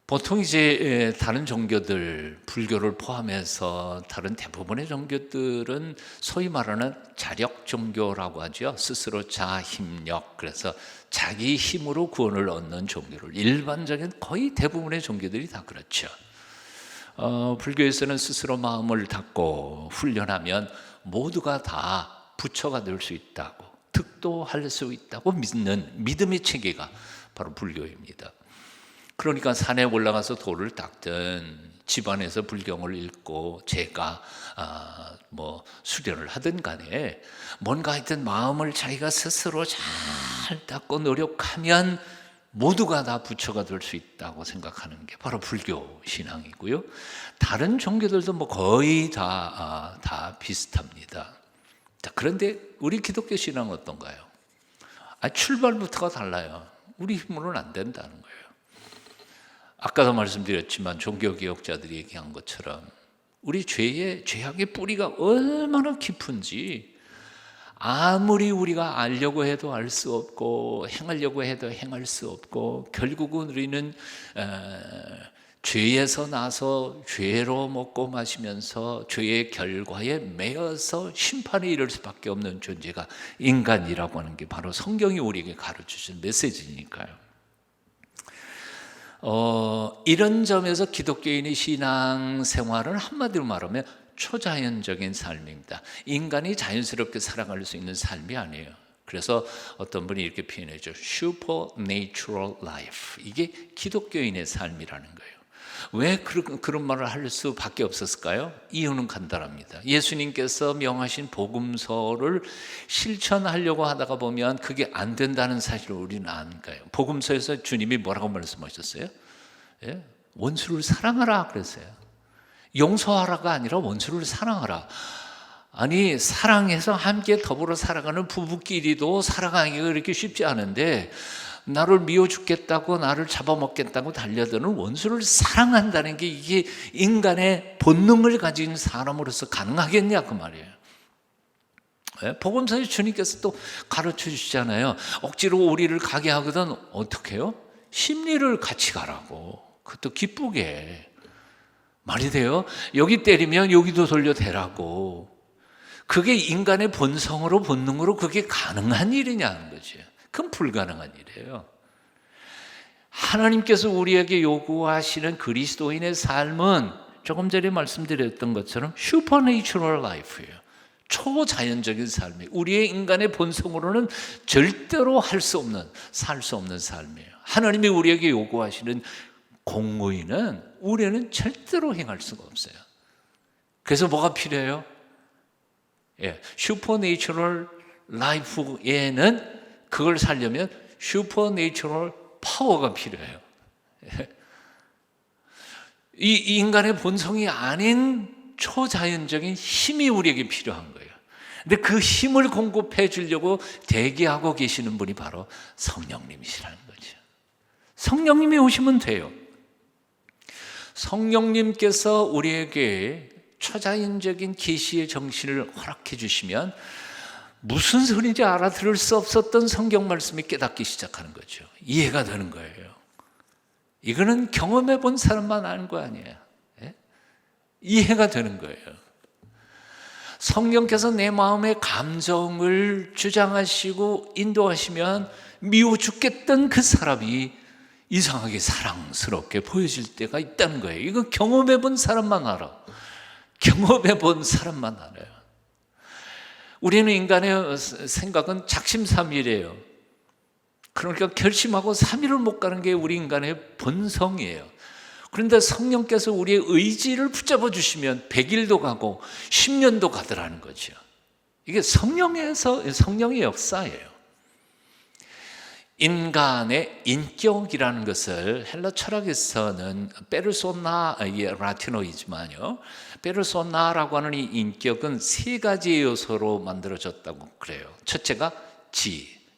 보통 이제 다른 종교들, 불교를 포함해서 다른 대부분의 종교들은 소위 말하는 자력 종교라고 하죠. 스스로 자힘력, 그래서 자기 힘으로 구원을 얻는 종교를, 일반적인 거의 대부분의 종교들이 다 그렇죠. 불교에서는 스스로 마음을 닫고 훈련하면 모두가 다 부처가 될 수 있다고, 득도할 수 있다고 믿는 믿음의 체계가 바로 불교입니다. 그러니까 산에 올라가서 돌을 닦든 집안에서 불경을 읽고 제가 수련을 하든 간에 뭔가 하여튼 마음을 자기가 스스로 잘 닦고 노력하면 모두가 다 부처가 될 수 있다고 생각하는 게 바로 불교 신앙이고요. 다른 종교들도 거의 다 비슷합니다. 자, 그런데 우리 기독교 신앙은 어떤가요? 출발부터가 달라요. 우리 힘으로는 안 된다는 거예요. 아까도 말씀드렸지만 종교개혁자들이 얘기한 것처럼 우리 죄악의 뿌리가 얼마나 깊은지 아무리 우리가 알려고 해도 알 수 없고 행하려고 해도 행할 수 없고, 결국은 우리는 죄에서 나서 죄로 먹고 마시면서 죄의 결과에 매여서 심판에 이를 수밖에 없는 존재가 인간이라고 하는 게 바로 성경이 우리에게 가르쳐주신 메시지니까요. 이런 점에서 기독교인의 신앙생활은 한마디로 말하면 초자연적인 삶입니다. 인간이 자연스럽게 살아갈 수 있는 삶이 아니에요. 그래서 어떤 분이 이렇게 표현해줘. Supernatural life. 이게 기독교인의 삶이라는 거예요. 왜 그런 말을 할 수밖에 없었을까요? 이유는 간단합니다. 예수님께서 명하신 복음서를 실천하려고 하다가 보면 그게 안 된다는 사실을 우리는 아는 거예요. 복음서에서 주님이 뭐라고 말씀하셨어요? 예? 원수를 사랑하라 그랬어요. 용서하라가 아니라 원수를 사랑하라. 아니, 사랑해서 함께 더불어 살아가는 부부끼리도 살아가기가 그렇게 쉽지 않은데, 나를 미워 죽겠다고 나를 잡아먹겠다고 달려드는 원수를 사랑한다는 게 이게 인간의 본능을 가진 사람으로서 가능하겠냐 그 말이에요. 복음서에 주님께서 또 가르쳐 주시잖아요. 억지로 우리를 가게 하거든 어떻게 해요? 심리를 같이 가라고. 그것도 기쁘게. 말이 돼요? 여기 때리면 여기도 돌려대라고. 그게 인간의 본성으로 본능으로 그게 가능한 일이냐는 거죠. 그건 불가능한 일이에요. 하나님께서 우리에게 요구하시는 그리스도인의 삶은 조금 전에 말씀드렸던 것처럼 슈퍼내추럴 라이프예요. 초자연적인 삶이에요. 우리의 인간의 본성으로는 절대로 할 수 없는, 살 수 없는 삶이에요. 하나님이 우리에게 요구하시는 공의는 우리는 절대로 행할 수가 없어요. 그래서 뭐가 필요해요? 슈퍼내추럴 라이프에는 그걸 살려면 슈퍼내추럴 파워가 필요해요. 이 인간의 본성이 아닌 초자연적인 힘이 우리에게 필요한 거예요. 근데 그 힘을 공급해 주려고 대기하고 계시는 분이 바로 성령님이시라는 거죠. 성령님이 오시면 돼요. 성령님께서 우리에게 초자연적인 계시의 정신을 허락해 주시면 무슨 소리인지 알아들을 수 없었던 성경 말씀이 깨닫기 시작하는 거죠. 이해가 되는 거예요. 이거는 경험해 본 사람만 아는 거 아니에요. 이해가 되는 거예요. 성령께서 내 마음의 감정을 주장하시고 인도하시면 미워 죽겠던 그 사람이 이상하게 사랑스럽게 보여질 때가 있다는 거예요. 이거 경험해 본 사람만 알아. 경험해 본 사람만 알아요. 우리는 인간의 생각은 작심삼일이에요. 그러니까 결심하고 3일을 못 가는 게 우리 인간의 본성이에요. 그런데 성령께서 우리의 의지를 붙잡아 주시면 100일도 가고 10년도 가더라는 거죠. 이게 성령의 역사예요. 인간의 인격이라는 것을 헬라 철학에서는 페르소나, 이게 라틴어이지만요, 페르소나라고 하는 이 인격은 세 가지의 요소로 만들어졌다고 그래요. 첫째가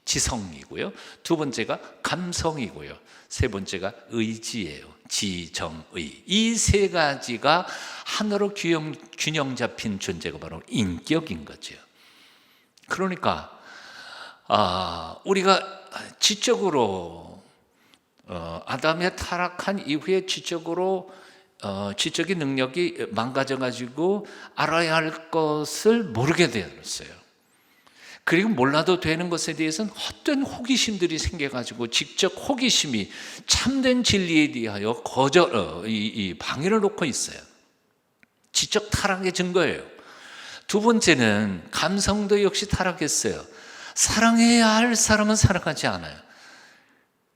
지성이고요, 두 번째가 감성이고요, 세 번째가 의지예요. 지정의, 이 세 가지가 하나로 균형 잡힌 존재가 바로 인격인 거죠. 그러니까 우리가 지적으로 아담의 타락한 이후에 지적인 능력이 망가져가지고 알아야 할 것을 모르게 되었어요. 그리고 몰라도 되는 것에 대해서는 헛된 호기심들이 생겨가지고 직접 호기심이 참된 진리에 대하여 방해를 놓고 있어요. 지적 타락의 증거예요. 두 번째는 감성도 역시 타락했어요. 사랑해야 할 사람은 사랑하지 않아요.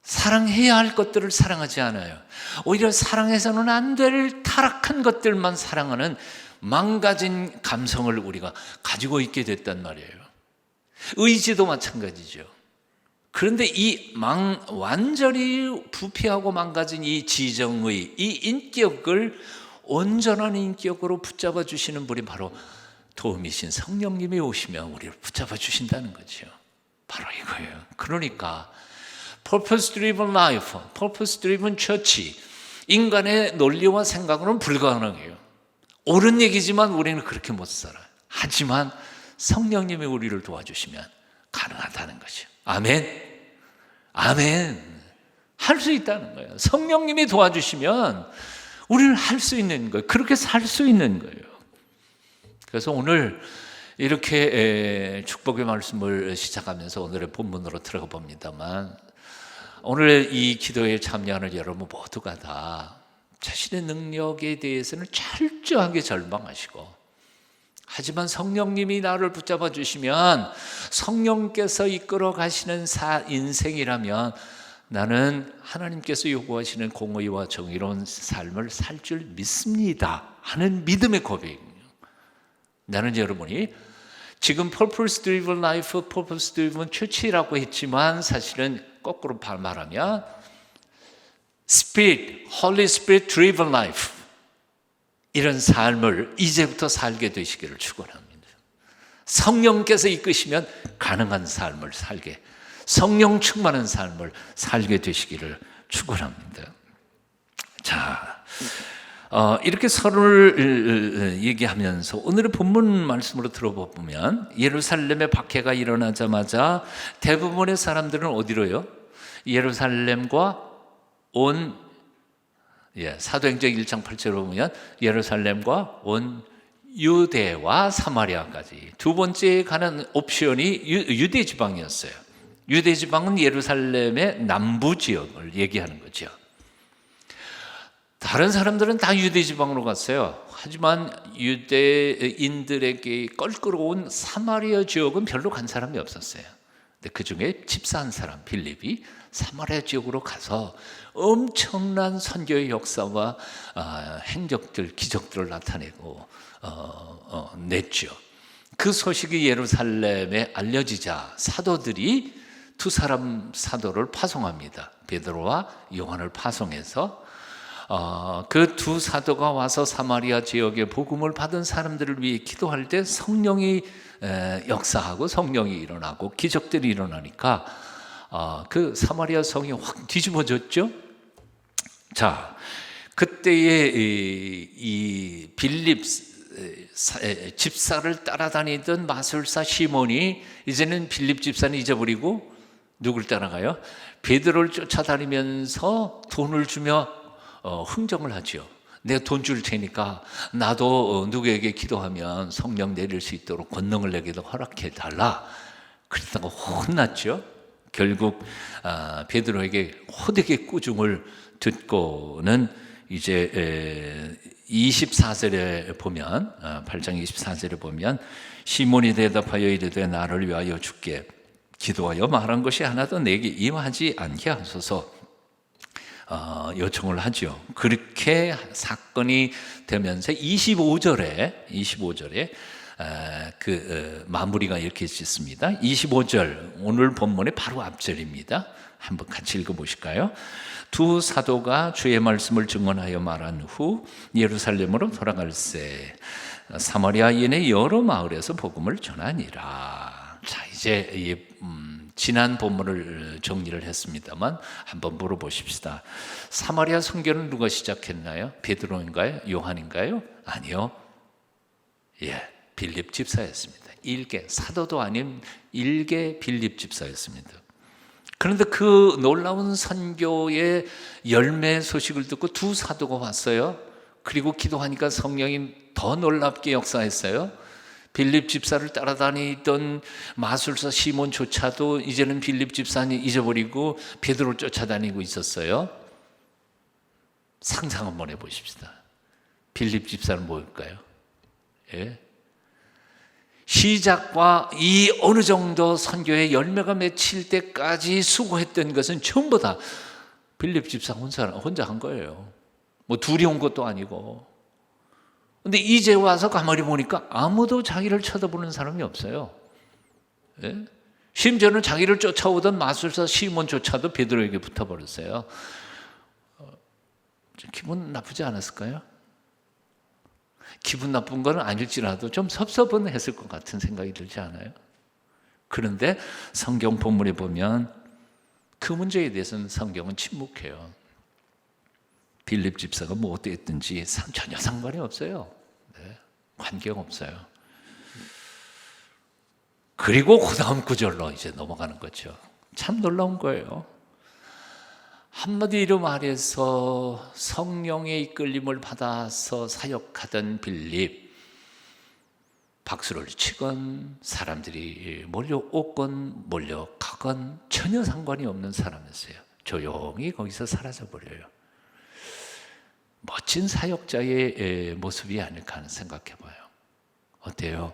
사랑해야 할 것들을 사랑하지 않아요. 오히려 사랑해서는 안 될 타락한 것들만 사랑하는 망가진 감성을 우리가 가지고 있게 됐단 말이에요. 의지도 마찬가지죠. 그런데 완전히 부패하고 망가진 이 지정의, 이 인격을 온전한 인격으로 붙잡아 주시는 분이 바로 도움이신 성령님이 오시면 우리를 붙잡아 주신다는 거죠. 바로 이거예요. 그러니까 Purpose Driven Life, Purpose Driven Church, 인간의 논리와 생각으로는 불가능해요. 옳은 얘기지만 우리는 그렇게 못 살아요. 하지만 성령님이 우리를 도와주시면 가능하다는 거죠. 아멘. 아멘. 할 수 있다는 거예요. 성령님이 도와주시면 우리는 할 수 있는 거예요. 그렇게 살 수 있는 거예요. 그래서 오늘 이렇게 축복의 말씀을 시작하면서 오늘의 본문으로 들어가 봅니다만, 오늘 이 기도에 참여하는 여러분 모두가 다 자신의 능력에 대해서는 철저하게 절망하시고, 하지만 성령님이 나를 붙잡아 주시면, 성령께서 이끌어 가시는 인생이라면 나는 하나님께서 요구하시는 공의와 정의로운 삶을 살 줄 믿습니다 하는 믿음의 고백이에요. 나는 여러분이 지금 Purpose Driven Life, Purpose Driven Church라고 했지만 사실은 거꾸로 말하면 Spirit, Holy Spirit Driven Life, 이런 삶을 이제부터 살게 되시기를 축원합니다. 성령께서 이끄시면 가능한 삶을 살게, 성령 충만한 삶을 살게 되시기를 축원합니다. 자, 이렇게 서로를 얘기하면서 오늘의 본문 말씀으로 들어보면, 예루살렘의 박해가 일어나자마자 대부분의 사람들은 어디로요? 예루살렘과 사도행전 1장 8절을 보면 예루살렘과 온 유대와 사마리아까지. 두 번째 가는 옵션이 유대 지방이었어요. 유대 지방은 예루살렘의 남부 지역을 얘기하는 거죠. 다른 사람들은 다 유대 지방으로 갔어요. 하지만 유대인들에게 껄끄러운 사마리아 지역은 별로 간 사람이 없었어요. 근데 그 중에 집사한 사람 빌립이 사마리아 지역으로 가서 엄청난 선교의 역사와 행적들, 기적들을 나타내고 냈죠. 그 소식이 예루살렘에 알려지자 사도들이 두 사람 사도를 파송합니다. 베드로와 요한을 파송해서 그 두 사도가 와서 사마리아 지역의 복음을 받은 사람들을 위해 기도할 때 성령이 역사하고 성령이 일어나고 기적들이 일어나니까 그 사마리아 성이 확 뒤집어졌죠. 자, 그때에 이 빌립 집사를 따라다니던 마술사 시몬이 이제는 빌립 집사는 잊어버리고 누굴 따라가요? 베드로를 쫓아다니면서 돈을 주며 흥정을 하죠. 내가 돈 줄 테니까 나도 누구에게 기도하면 성령 내릴 수 있도록 권능을 내게도 허락해 달라. 그랬다가 혼났죠. 결국 베드로에게 호되게 꾸중을 듣고는 이제 24절에 보면, 8장 24절에 보면, 시몬이 대답하여 이르되 나를 위하여 주께 기도하여 말한 것이 하나도 내게 임하지 않게 하소서. 요청을 하죠. 그렇게 사건이 되면서 25절에 마무리가 이렇게 있습니다. 25절, 오늘 본문의 바로 앞절입니다. 한번 같이 읽어보실까요? 두 사도가 주의 말씀을 증언하여 말한 후 예루살렘으로 돌아갈새 사마리아인의 여러 마을에서 복음을 전하니라. 자, 이제 지난 본문을 정리를 했습니다만 한번 물어보십시다. 사마리아 선교는 누가 시작했나요? 베드로인가요? 요한인가요? 아니요. 빌립 집사였습니다. 일개, 사도도 아닌 일개 빌립 집사였습니다. 그런데 그 놀라운 선교의 열매 소식을 듣고 두 사도가 왔어요. 그리고 기도하니까 성령이 더 놀랍게 역사했어요. 빌립 집사를 따라다니던 마술사 시몬조차도 이제는 빌립 집사님 잊어버리고 베드로를 쫓아다니고 있었어요. 상상 한번 해보십시다. 빌립 집사는 뭘까요? 시작과 이 어느 정도 선교의 열매가 맺힐 때까지 수고했던 것은 전부 다 빌립 집사 혼자 한 거예요. 뭐 둘이 온 것도 아니고. 근데 이제 와서 가만히 보니까 아무도 자기를 쳐다보는 사람이 없어요. 심지어는 자기를 쫓아오던 마술사 시몬조차도 베드로에게 붙어버렸어요. 기분 나쁘지 않았을까요? 기분 나쁜 건 아닐지라도 좀 섭섭은 했을 것 같은 생각이 들지 않아요? 그런데 성경 본문에 보면 그 문제에 대해서는 성경은 침묵해요. 빌립 집사가 뭐 어땠든지 전혀 상관이 없어요. 관계가 없어요. 그리고 그 다음 구절로 이제 넘어가는 거죠. 참 놀라운 거예요. 한마디로 말해서 성령의 이끌림을 받아서 사역하던 빌립, 박수를 치건 사람들이 몰려오건 몰려가건 전혀 상관이 없는 사람이었어요. 조용히 거기서 사라져버려요. 멋진 사역자의 모습이 아닐까 하는 생각해봐요. 어때요?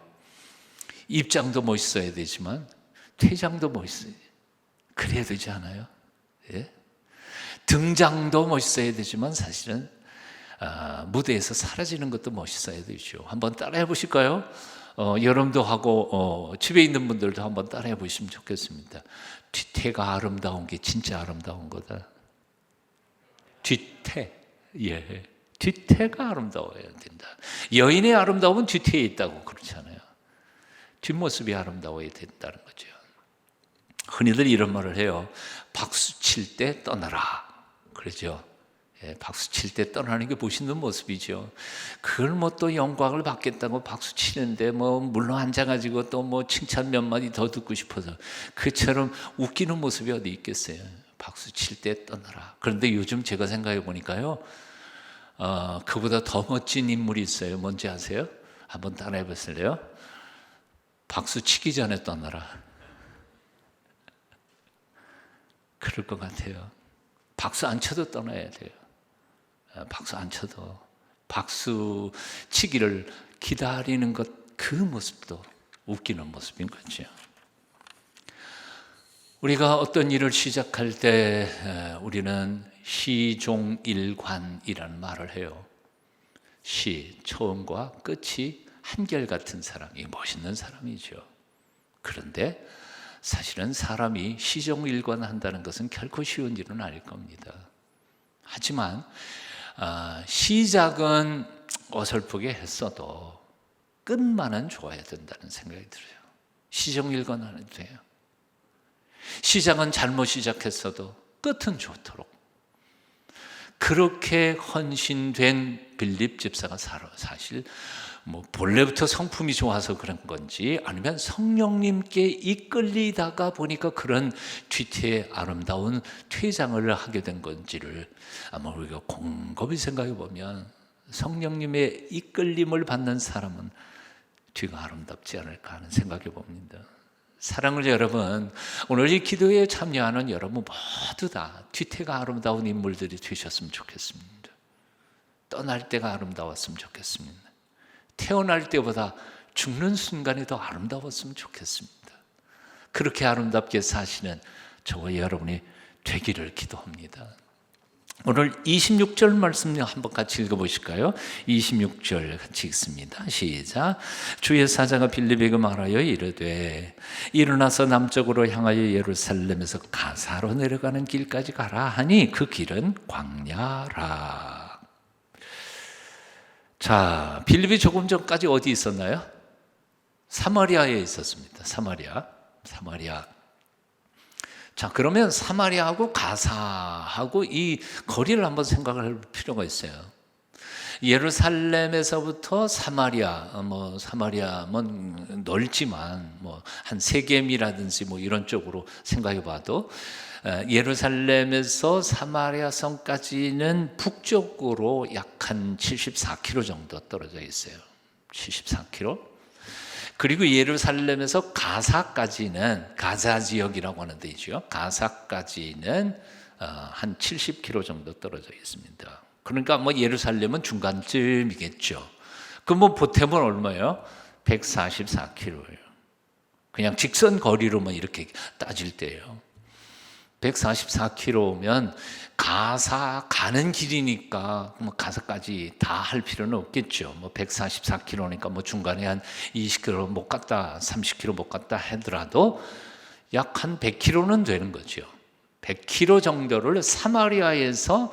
입장도 멋있어야 되지만 퇴장도 멋있어야 그래야 되지 않아요? 등장도 멋있어야 되지만 사실은 무대에서 사라지는 것도 멋있어야 되죠. 한번 따라해 보실까요? 여러분도 하고 집에 있는 분들도 한번 따라해 보시면 좋겠습니다. 뒤태가 아름다운 게 진짜 아름다운 거다. 뒤태, 뒤태가 아름다워야 된다. 여인의 아름다움은 뒤태에 있다고 그렇잖아요. 뒷모습이 아름다워야 된다는 거죠. 흔히들 이런 말을 해요. 박수 칠 때 떠나라. 그러죠. 박수 칠 때 떠나는 게 멋있는 모습이죠. 그걸 뭐 또 영광을 받겠다고 박수 치는데 뭐 물론 앉아가지고 또 뭐 칭찬 몇 마디 더 듣고 싶어서 그처럼 웃기는 모습이 어디 있겠어요. 박수 칠 때 떠나라. 그런데 요즘 제가 생각해 보니까요, 그보다 더 멋진 인물이 있어요. 뭔지 아세요? 한번 따라해 보실래요? 박수 치기 전에 떠나라. 그럴 것 같아요. 박수 안 쳐도 떠나야 돼요. 박수 안 쳐도. 박수 치기를 기다리는 것, 그 모습도 웃기는 모습인 거죠. 우리가 어떤 일을 시작할 때 우리는 시종일관이라는 말을 해요. 시, 처음과 끝이 한결같은 사람이 멋있는 사람이죠. 그런데 사실은 사람이 시종일관한다는 것은 결코 쉬운 일은 아닐 겁니다. 하지만 시작은 어설프게 했어도 끝만은 좋아야 된다는 생각이 들어요. 시종일관하면 돼요. 시작은 잘못 시작했어도 끝은 좋도록 그렇게 헌신된 빌립 집사가 사실 뭐 본래부터 성품이 좋아서 그런 건지 아니면 성령님께 이끌리다가 보니까 그런 뒤태의 아름다운 퇴장을 하게 된 건지를 아마 우리가 곰곰이 생각해 보면 성령님의 이끌림을 받는 사람은 뒤가 아름답지 않을까 하는 생각해 봅니다. 사랑하는 여러분, 오늘 이 기도에 참여하는 여러분 모두 다 뒤태가 아름다운 인물들이 되셨으면 좋겠습니다. 떠날 때가 아름다웠으면 좋겠습니다. 태어날 때보다 죽는 순간이 더 아름다웠으면 좋겠습니다. 그렇게 아름답게 사시는 저와 여러분이 되기를 기도합니다. 오늘 26절 말씀 한번 같이 읽어보실까요? 26절 같이 읽습니다. 시작. 주의 사자가 빌립에게 말하여 이르되 일어나서 남쪽으로 향하여 예루살렘에서 가사로 내려가는 길까지 가라 하니 그 길은 광야라. 자, 빌립이 조금 전까지 어디 있었나요? 사마리아에 있었습니다. 사마리아. 자, 그러면 사마리아하고 가사하고 이 거리를 한번 생각을 할 필요가 있어요. 예루살렘에서부터 사마리아 넓지만 한 세겜이라든지 이런 쪽으로 생각해 봐도 예루살렘에서 사마리아 성까지는 북쪽으로 약 한 74km 정도 떨어져 있어요. 74km. 그리고 예루살렘에서 가사까지는, 가자 지역이라고 하는 데이죠. 가사까지는 한 70km 정도 떨어져 있습니다. 그러니까 예루살렘은 중간쯤이겠죠. 그럼 보태면 얼마예요? 144km예요. 그냥 직선 거리로만 이렇게 따질 때예요. 144km면 가사 가는 길이니까 가사까지 다 할 필요는 없겠죠. 144km니까 중간에 한 20km 못 갔다 30km 못 갔다 하더라도 약 한 100km는 되는 거죠. 100km 정도를 사마리아에서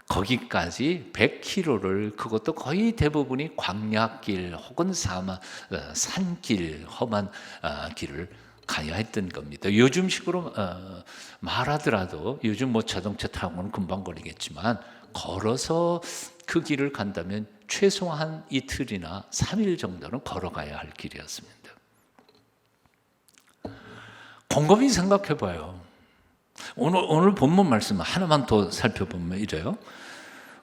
거기까지 100km를, 그것도 거의 대부분이 광야길 혹은 산길, 험한 길을 가야 했던 겁니다. 요즘식으로 말하더라도 요즘 자동차 타고는 금방 걸리겠지만 걸어서 그 길을 간다면 최소한 이틀이나 3일 정도는 걸어가야 할 길이었습니다. 곰곰이 생각해 봐요. 오늘 본문 말씀 하나만 더 살펴보면 이래요.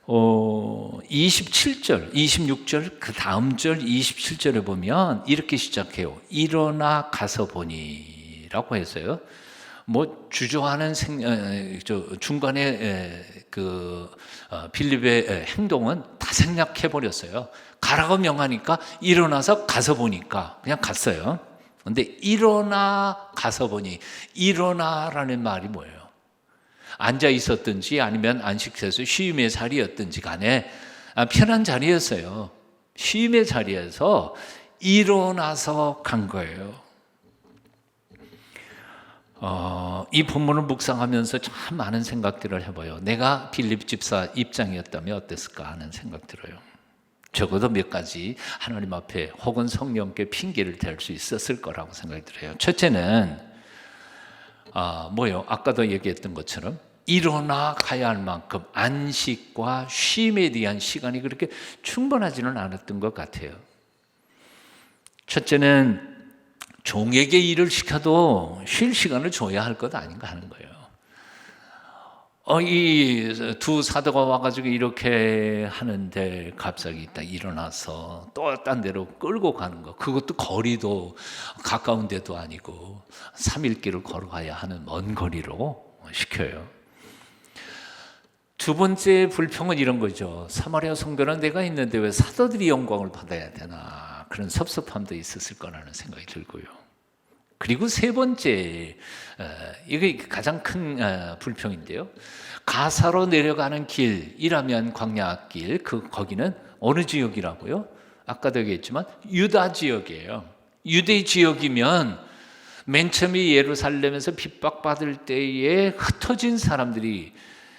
27절, 26절, 그 다음 절 27절에 보면 이렇게 시작해요. 일어나 가서 보니 라고 해서요. 주저하는 중간에 빌립의 행동은 다 생략해 버렸어요. 가라고 명하니까 일어나서 가서 보니까 그냥 갔어요. 근데 일어나 가서 보니, 일어나라는 말이 뭐예요? 앉아 있었든지 아니면 안식처에서 쉼의 자리였든지 간에 편한 자리였어요. 쉼의 자리에서 일어나서 간 거예요. 이 본문을 묵상하면서 참 많은 생각들을 해봐요. 내가 빌립 집사 입장이었다면 어땠을까 하는 생각 들어요. 적어도 몇 가지 하나님 앞에 혹은 성령께 핑계를 댈 수 있었을 거라고 생각이 들어요. 첫째는 아까도 얘기했던 것처럼 일어나 가야 할 만큼 안식과 쉼에 대한 시간이 그렇게 충분하지는 않았던 것 같아요. 첫째는 종에게 일을 시켜도 쉴 시간을 줘야 할 것 아닌가 하는 거예요. 이 두 사도가 와가지고 이렇게 하는데 갑자기 딱 일어나서 또 딴 데로 끌고 가는 거, 그것도 거리도 가까운 데도 아니고 3일 길을 걸어가야 하는 먼 거리로 시켜요. 두 번째 불평은 이런 거죠. 사마리아 성도는 내가 있는데 왜 사도들이 영광을 받아야 되나, 그런 섭섭함도 있었을 거라는 생각이 들고요. 그리고 세 번째, 이게 가장 큰 불평인데요. 가사로 내려가는 길이라면 광야길, 거기는 어느 지역이라고요? 아까도 얘기했지만 유다 지역이에요. 유대 지역이면 맨 처음에 예루살렘에서 핍박받을 때에 흩어진 사람들이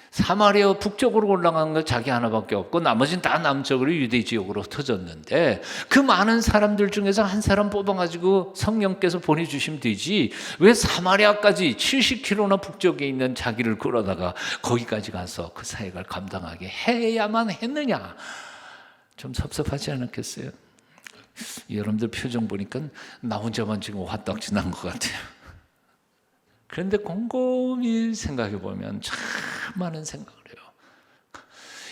사마리아 북쪽으로 올라간 건 자기 하나밖에 없고 나머지는 다 남쪽으로 유대 지역으로 흩어졌는데, 그 많은 사람들 중에서 한 사람 뽑아가지고 성령께서 보내주시면 되지 왜 사마리아까지 70km나 북쪽에 있는 자기를 끌어다가 거기까지 가서 그 사역을 감당하게 해야만 했느냐. 좀 섭섭하지 않았겠어요? 여러분들 표정 보니까 나 혼자만 지금 화딱지 난 것 같아요. 그런데 곰곰이 생각해 보면 참 많은 생각을 해요.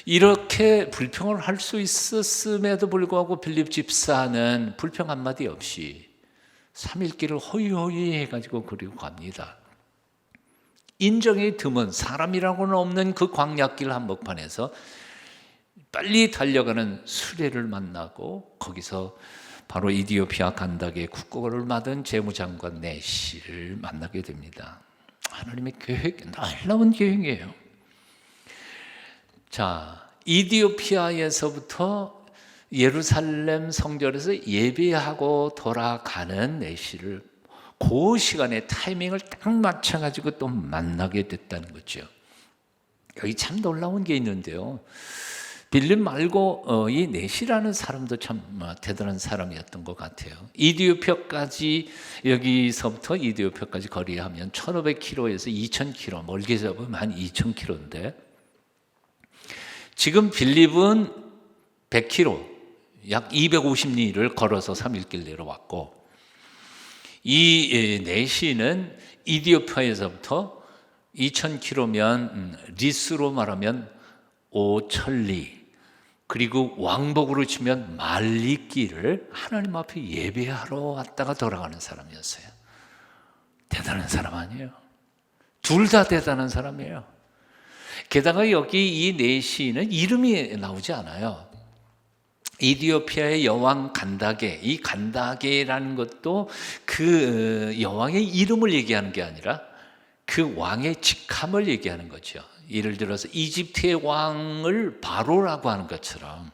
이렇게 불평을 할 수 있었음에도 불구하고 빌립 집사는 불평 한마디 없이 3일 길을 호이호이 해가지고 그리고 갑니다. 인정이 드문 사람이라고는 없는 그 광야길 한복판에서 빨리 달려가는 수레를 만나고 거기서 바로 이디오피아 간닥의 국거를 맡은 재무장관 네시를 만나게 됩니다. 하나님의 계획, 놀라운 계획이에요. 자, 이디오피아에서부터 예루살렘 성전에서 예배하고 돌아가는 내시를 그 시간에 타이밍을 딱 맞춰가지고 또 만나게 됐다는 거죠. 여기 참 놀라운 게 있는데요. 빌립 말고 이 내시라는 사람도 참 대단한 사람이었던 것 같아요. 이디오피아까지, 여기서부터 이디오피아까지 거리하면 1500km에서 2000km, 멀게 잡으면 한 2000km인데 지금 빌립은 100km, 약 250리를 걸어서 3일길 내려왔고, 이 내시는 이디오피아에서부터 2000km면 리스로 말하면 5000리, 그리고 왕복으로 치면 만리길을 하나님 앞에 예배하러 왔다가 돌아가는 사람이었어요. 대단한 사람 아니에요? 둘 다 대단한 사람이에요. 게다가 여기 이 내시는 이름이 나오지 않아요. 이디오피아의 여왕 간다게, 이 간다게라는 것도 그 여왕의 이름을 얘기하는 게 아니라 그 왕의 직함을 얘기하는 거죠. 예를 들어서 이집트의 왕을 바로라고 하는 것처럼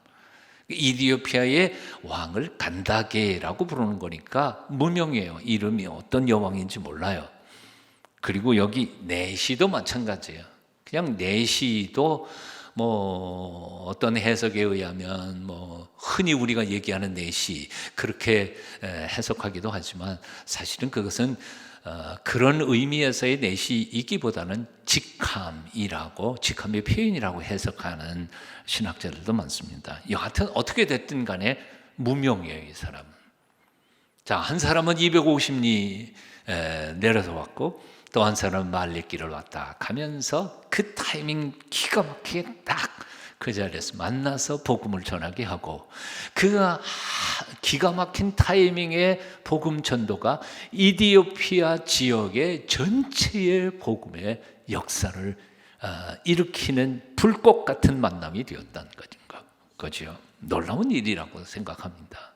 이디오피아의 왕을 간다게라고 부르는 거니까 무명이에요. 이름이 어떤 여왕인지 몰라요. 그리고 여기 내시도 마찬가지예요. 그냥 내시도 뭐 어떤 해석에 의하면 뭐 흔히 우리가 얘기하는 내시 그렇게 해석하기도 하지만 사실은 그것은 그런 의미에서의 내시이기보다는 직함이라고, 직함의 표현이라고 해석하는 신학자들도 많습니다. 여하튼 어떻게 됐든 간에 무명이에요, 이 사람은. 자, 한 사람은 250리 내려서 왔고 또 한 사람은 말리길을 왔다 가면서 그 타이밍 기가 막히게 딱 그 자리에서 만나서 복음을 전하게 하고, 그 기가 막힌 타이밍의 복음 전도가 이디오피아 지역의 전체의 복음의 역사를 일으키는 불꽃 같은 만남이 되었다는 거죠. 놀라운 일이라고 생각합니다.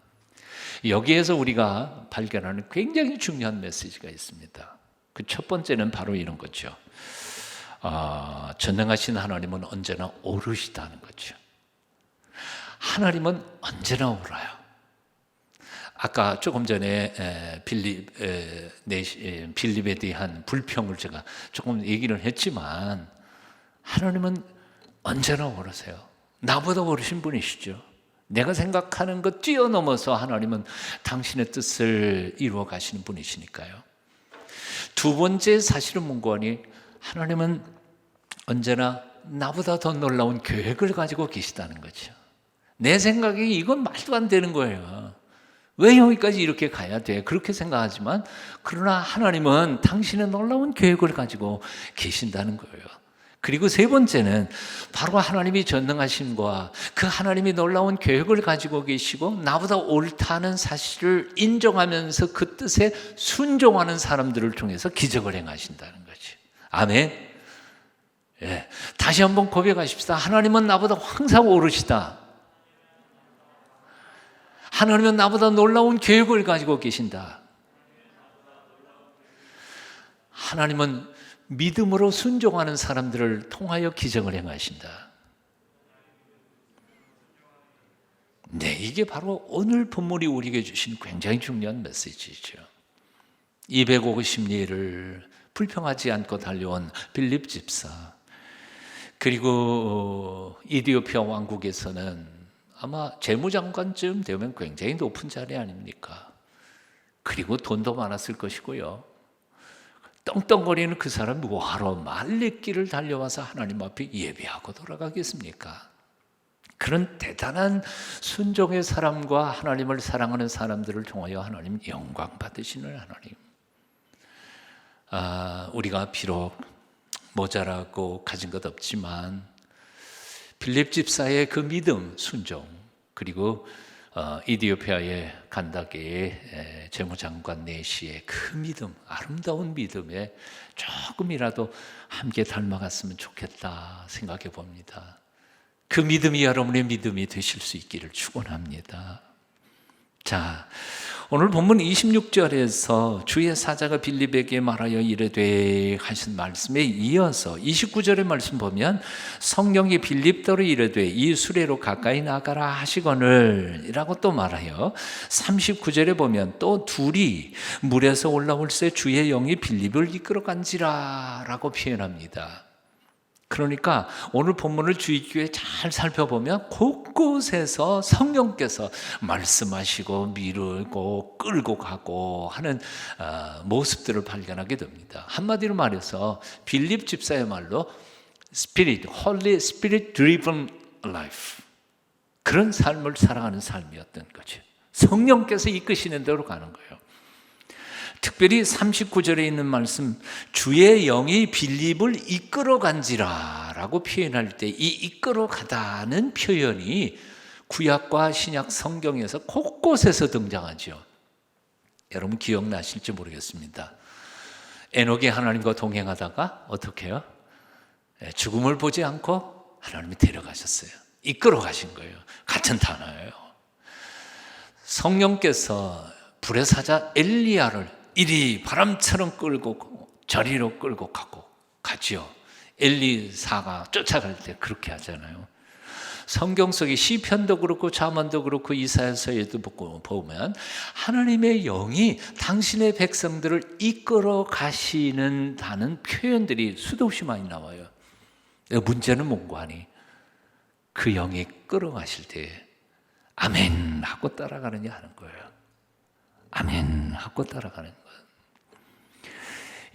여기에서 우리가 발견하는 굉장히 중요한 메시지가 있습니다. 그 첫 번째는 바로 이런 거죠. 전능하신 하나님은 언제나 오르시다는 거죠. 하나님은 언제나 오라요. 아까 조금 전에 빌립에 대한 불평을 제가 조금 얘기를 했지만 하나님은 언제나 오르세요. 나보다 오르신 분이시죠. 내가 생각하는 것 뛰어넘어서 하나님은 당신의 뜻을 이루어 가시는 분이시니까요. 두 번째 사실은 문구하니 하나님은 언제나 나보다 더 놀라운 계획을 가지고 계시다는 거죠. 내 생각에 이건 말도 안 되는 거예요. 왜 여기까지 이렇게 가야 돼? 그렇게 생각하지만 그러나 하나님은 당신의 놀라운 계획을 가지고 계신다는 거예요. 그리고 세 번째는 바로 하나님이 전능하심과 그 하나님이 놀라운 계획을 가지고 계시고 나보다 옳다는 사실을 인정하면서 그 뜻에 순종하는 사람들을 통해서 기적을 행하신다는 거지. 아멘. 예. 다시 한번 고백하십시다. 하나님은 나보다 항상 오르시다. 하나님은 나보다 놀라운 계획을 가지고 계신다. 하나님은 믿음으로 순종하는 사람들을 통하여 기적을 행하신다. 네, 이게 바로 오늘 본문이 우리에게 주신 굉장히 중요한 메시지죠. 250리를 불평하지 않고 달려온 빌립 집사, 그리고 이디오피아 왕국에서는 아마 재무장관쯤 되면 굉장히 높은 자리 아닙니까? 그리고 돈도 많았을 것이고요. 떵떵거리는 그 사람 뭐하러 말리길을 달려와서 하나님 앞에 예배하고 돌아가겠습니까? 그런 대단한 순종의 사람과 하나님을 사랑하는 사람들을 통하여 하나님 영광 받으시는 하나님. 우리가 비록 모자라고 가진 것 없지만 빌립 집사의 그 믿음, 순종, 그리고 이디오피아의 간다게의 재무장관 내시의 그 믿음, 아름다운 믿음에 조금이라도 함께 닮아갔으면 좋겠다 생각해 봅니다. 그 믿음이 여러분의 믿음이 되실 수 있기를 축원합니다. 자, 오늘 본문 26절에서 주의 사자가 빌립에게 말하여 이르되 하신 말씀에 이어서 29절의 말씀 보면 성령이 빌립더러 이르되 이 수레로 가까이 나가라 하시거늘 이라고 또 말하여 39절에 보면 또 둘이 물에서 올라올새 주의 영이 빌립을 이끌어간지라 라고 표현합니다. 그러니까 오늘 본문을 주의 깊게 잘 살펴보면 곳곳에서 성령께서 말씀하시고 밀고 끌고 가고 하는 모습들을 발견하게 됩니다. 한마디로 말해서 빌립 집사의 말로 Spirit, Holy Spirit driven life, 그런 삶을 살아가는 삶이었던 거죠. 성령께서 이끄시는 대로 가는 거예요. 특별히 39절에 있는 말씀 주의 영이 빌립을 이끌어간지라 라고 표현할 때 이 이끌어가다는 표현이 구약과 신약 성경에서 곳곳에서 등장하죠. 여러분 기억나실지 모르겠습니다. 에녹이 하나님과 동행하다가 어떻게 해요? 죽음을 보지 않고 하나님이 데려가셨어요. 이끌어 가신 거예요. 같은 단어예요. 성령께서 불의 사자 엘리야를 이리 바람처럼 끌고 저리로 끌고 가지요. 엘리사가 쫓아갈 때 그렇게 하잖아요. 성경 속에 시편도 그렇고 잠언도 그렇고 이사야서에도 보면 하나님의 영이 당신의 백성들을 이끌어 가시는다는 표현들이 수도 없이 많이 나와요. 문제는 뭔가 하니 그 영이 끌어가실 때 아멘 하고 따라가느냐 하는 거예요. 아멘 하고 따라가는 거예요.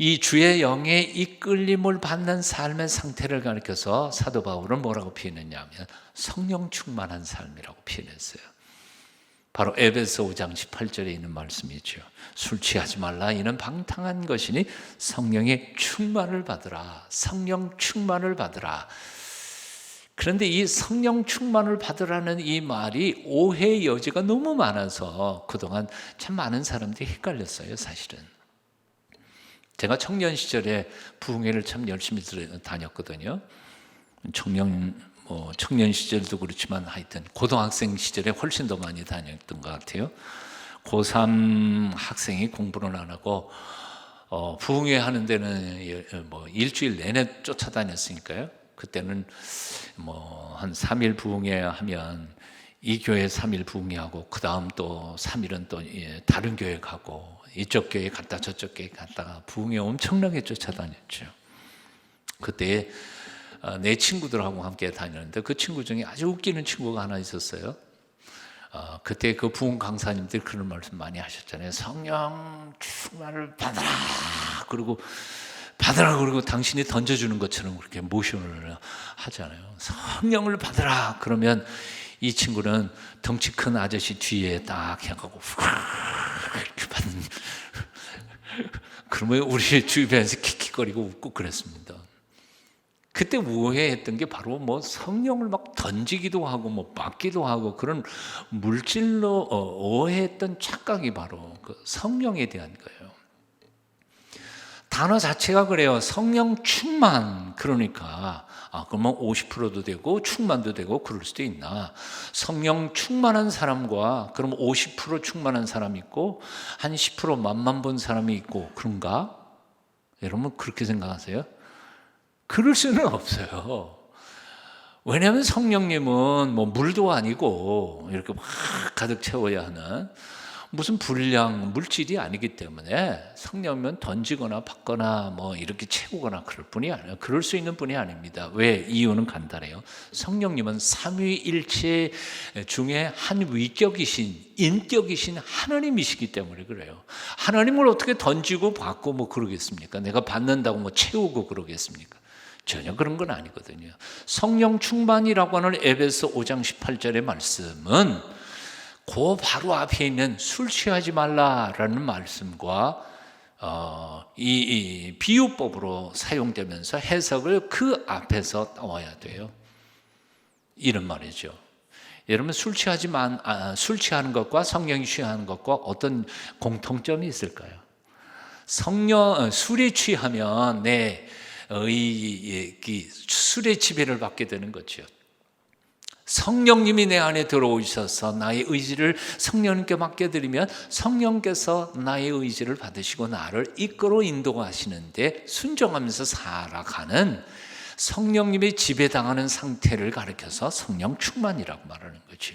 이 주의 영의 이끌림을 받는 삶의 상태를 가리켜서 사도 바울은 뭐라고 표현했냐면 성령 충만한 삶이라고 표현했어요. 바로 에베소 5장 18절에 있는 말씀이죠. 술 취하지 말라 이는 방탕한 것이니 성령의 충만을 받으라. 성령 충만을 받으라. 그런데 이 성령 충만을 받으라는 이 말이 오해의 여지가 너무 많아서 그동안 참 많은 사람들이 헷갈렸어요. 사실은 제가 청년 시절에 부흥회를 참 열심히 다녔거든요. 청년 시절도 그렇지만 하여튼 고등학생 시절에 훨씬 더 많이 다녔던 것 같아요. 고3 학생이 공부를 안 하고 부흥회 하는 데는 일주일 내내 쫓아다녔으니까요. 그때는 한 3일 부흥회 하면 이 교회 3일 부흥회 하고 그 다음 또 3일은 또 다른 교회 가고 이쪽 교회 갔다 저쪽 교회 갔다가 부흥회 엄청나게 쫓아다녔죠. 그때 내 친구들하고 함께 다녔는데 그 친구 중에 아주 웃기는 친구가 하나 있었어요. 그때 그 부흥 강사님들이 그런 말씀 많이 하셨잖아요. 성령 충만을 받아라. 그리고 당신이 던져주는 것처럼 그렇게 모션을 하잖아요. 성령을 받아라. 그러면 이 친구는 덩치 큰 아저씨 뒤에 딱 해가고 이렇게 받는. 그러면 우리 주변에서 킥킥거리고 웃고 그랬습니다. 그때 오해했던 게 바로 성령을 막 던지기도 하고 받기도 하고 그런 물질로 오해했던 착각이 바로 그 성령에 대한 거예요. 단어 자체가 그래요. 성령 충만. 그러니까 그러면 50%도 되고 충만도 되고 그럴 수도 있나. 성령 충만한 사람과 그럼 50% 충만한 사람이 있고 한 10% 맛만 본 사람이 있고 그런가? 여러분 그렇게 생각하세요? 그럴 수는 없어요. 왜냐하면 성령님은 물도 아니고 이렇게 막 가득 채워야 하는 무슨 불량 물질이 아니기 때문에 성령은 던지거나 받거나 이렇게 채우거나 그럴 수 있는 분이 아닙니다. 왜? 이유는 간단해요. 성령님은 삼위일체 중에 한 위격이신 인격이신 하나님이시기 때문에 그래요. 하나님을 어떻게 던지고 받고 그러겠습니까? 내가 받는다고 채우고 그러겠습니까? 전혀 그런 건 아니거든요. 성령 충만이라고 하는 에베소 5장 18절의 말씀은 그 바로 앞에 있는 술 취하지 말라라는 말씀과 이 비유법으로 사용되면서 해석을 그 앞에서 나와야 돼요. 이런 말이죠. 여러분 술 취하는 것과 성령이 취하는 것과 어떤 공통점이 있을까요? 술에 취하면 술의 지배를 받게 되는 거죠. 성령님이 내 안에 들어오셔서 나의 의지를 성령님께 맡겨드리면 성령께서 나의 의지를 받으시고 나를 이끌어 인도하시는데 순종하면서 살아가는 성령님의 지배당하는 상태를 가리켜서 성령 충만이라고 말하는 거죠.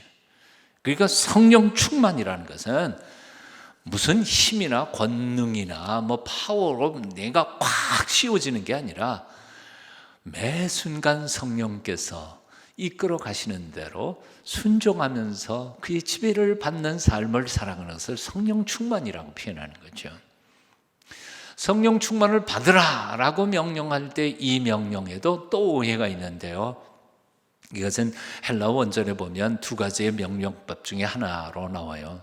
그러니까 성령 충만이라는 것은 무슨 힘이나 권능이나 뭐 파워로 내가 꽉 씌워지는 게 아니라 매 순간 성령께서 이끌어 가시는 대로 순종하면서 그의 지배를 받는 삶을 살아가는 것을 성령 충만이라고 표현하는 거죠. 성령 충만을 받으라 라고 명령할 때 이 명령에도 또 오해가 있는데요, 이것은 헬라어 원전에 보면 두 가지의 명령법 중에 하나로 나와요.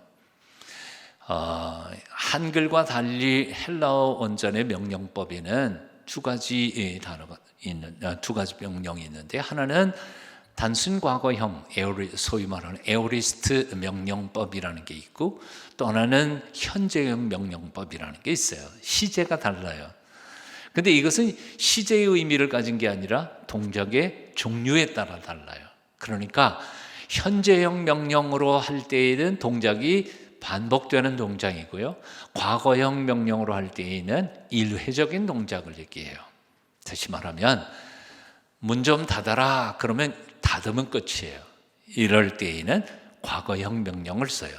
한글과 달리 헬라어 원전의 명령법에는 두 가지 단어가 있는, 두 가지 명령이 있는데, 하나는 단순 과거형 소위 말하는 에오리스트 명령법이라는 게 있고, 또 하나는 현재형 명령법이라는 게 있어요. 시제가 달라요. 근데 이것은 시제의 의미를 가진 게 아니라 동작의 종류에 따라 달라요. 그러니까 현재형 명령으로 할 때에는 동작이 반복되는 동작이고요, 과거형 명령으로 할 때에는 일회적인 동작을 얘기해요. 다시 말하면 문 좀 닫아라 그러면 닫으면 끝이에요. 이럴 때에는 과거형 명령을 써요.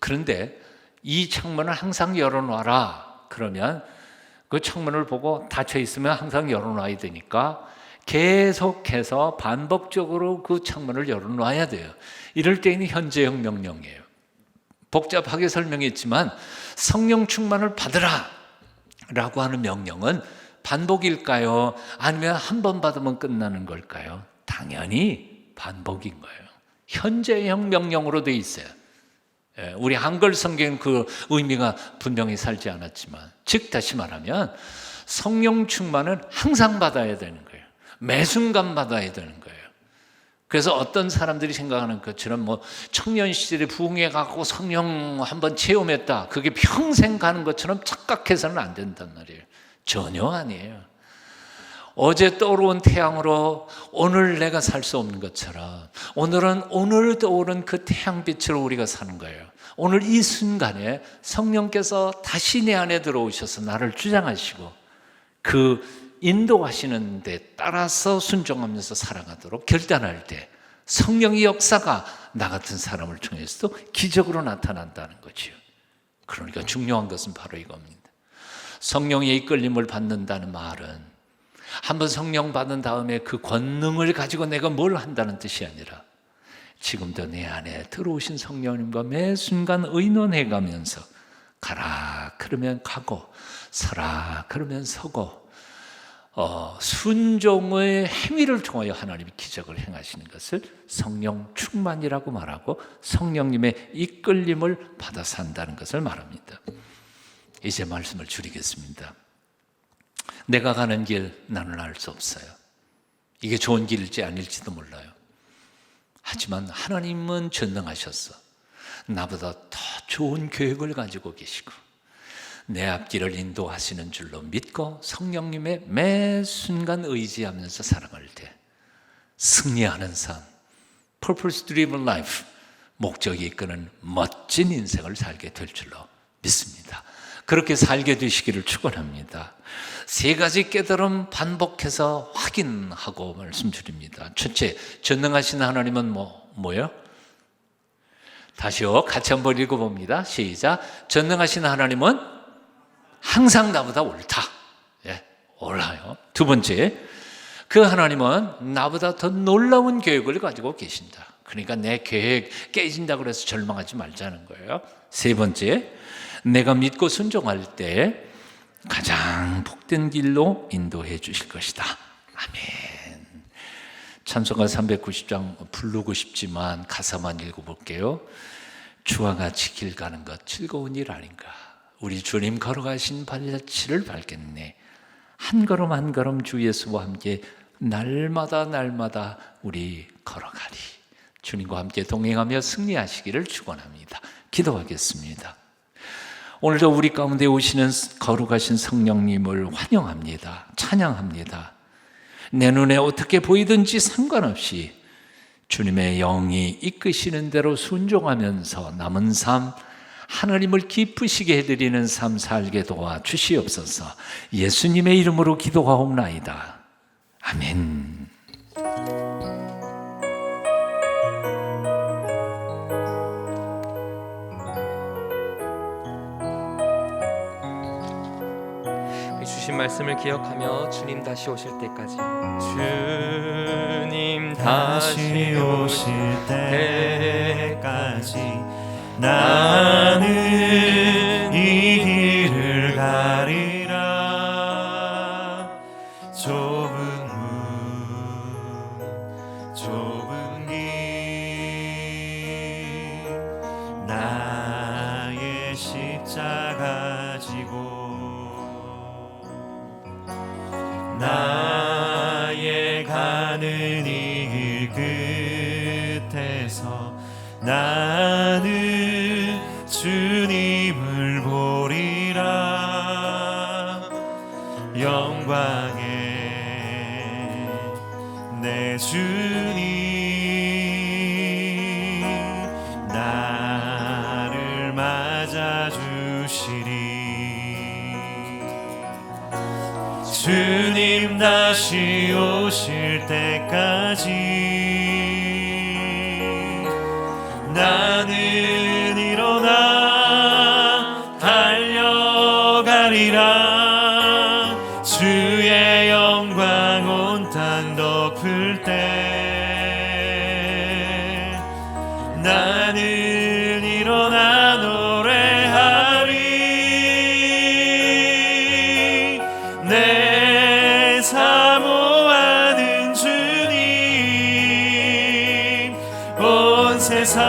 그런데 이 창문을 항상 열어놔라 그러면 그 창문을 보고 닫혀 있으면 항상 열어놔야 되니까 계속해서 반복적으로 그 창문을 열어놔야 돼요. 이럴 때는 현재형 명령이에요. 복잡하게 설명했지만 성령 충만을 받으라 라고 하는 명령은 반복일까요? 아니면 한 번 받으면 끝나는 걸까요? 당연히 반복인 거예요. 현재형 명령으로 돼 있어요. 우리 한글 성경은 그 의미가 분명히 살지 않았지만, 즉 다시 말하면 성령 충만은 항상 받아야 되는 거예요. 매 순간 받아야 되는 거예요. 그래서 어떤 사람들이 생각하는 것처럼 뭐 청년 시절에 부흥회 가고 성령 한번 체험했다, 그게 평생 가는 것처럼 착각해서는 안 된단 말이에요. 전혀 아니에요. 어제 떠오른 태양으로 오늘 내가 살 수 없는 것처럼 오늘은 오늘 떠오른 그 태양빛으로 우리가 사는 거예요. 오늘 이 순간에 성령께서 다시 내 안에 들어오셔서 나를 주장하시고 그 인도하시는 데 따라서 순종하면서 살아가도록 결단할 때 성령의 역사가 나 같은 사람을 통해서도 기적으로 나타난다는 거지요. 그러니까 중요한 것은 바로 이겁니다. 성령의 이끌림을 받는다는 말은 한번 성령 받은 다음에 그 권능을 가지고 내가 뭘 한다는 뜻이 아니라 지금도 내 안에 들어오신 성령님과 매 순간 의논해 가면서 가라 그러면 가고 서라 그러면 서고 순종의 행위를 통하여 하나님이 기적을 행하시는 것을 성령 충만이라고 말하고 성령님의 이끌림을 받아 산다는 것을 말합니다. 이제 말씀을 줄이겠습니다. 내가 가는 길 나는 알 수 없어요. 이게 좋은 길일지 아닐지도 몰라요. 하지만 하나님은 전능하셔서 나보다 더 좋은 계획을 가지고 계시고 내 앞길을 인도하시는 줄로 믿고 성령님의 매 순간 의지하면서 살아갈 때 승리하는 삶, Purpose Driven Life, 목적이 이끄는 멋진 인생을 살게 될 줄로 믿습니다. 그렇게 살게 되시기를 축원합니다. 세 가지 깨달음 반복해서 확인하고 말씀드립니다. 첫째, 전능하신 하나님은 뭐요? 다시요, 같이 한번 읽어봅니다. 시작. 전능하신 하나님은 항상 나보다 옳다. 옳아요. 두 번째, 그 하나님은 나보다 더 놀라운 계획을 가지고 계신다. 그러니까 내 계획 깨진다고 해서 절망하지 말자는 거예요. 세 번째, 내가 믿고 순종할 때 가장 복된 길로 인도해 주실 것이다. 아멘. 찬송가 390장 부르고 싶지만 가사만 읽어볼게요. 주와 같이 길 가는 것 즐거운 일 아닌가. 우리 주님 걸어가신 발자취를 밟겠네. 한 걸음 한 걸음 주 예수와 함께 날마다 날마다 우리 걸어가리. 주님과 함께 동행하며 승리하시기를 축원합니다. 기도하겠습니다. 오늘도 우리 가운데 오시는 거룩하신 성령님을 환영합니다. 찬양합니다. 내 눈에 어떻게 보이든지 상관없이 주님의 영이 이끄시는 대로 순종하면서 남은 삶 하나님을 기쁘시게 해드리는 삶 살게 도와 주시옵소서. 예수님의 이름으로 기도하옵나이다. 아멘. 주신 말씀을 기억하며 주님 다시 오실 때까지 주님 다시 오실 때까지 나는 이 길을 가리라. 좁은 문 좁은 길 나의 십자가 지고 나의 가는 이 길 끝에서 나는 주님을 보리라. 영광의 내 주님 나를 맞아주시리. 주님 다시 오실 때까지 나는 일어나 달려가리라. 주의 영광 온 땅 덮을 때 나는 일어나 노래하리. 내 사모하는 주님 온 세상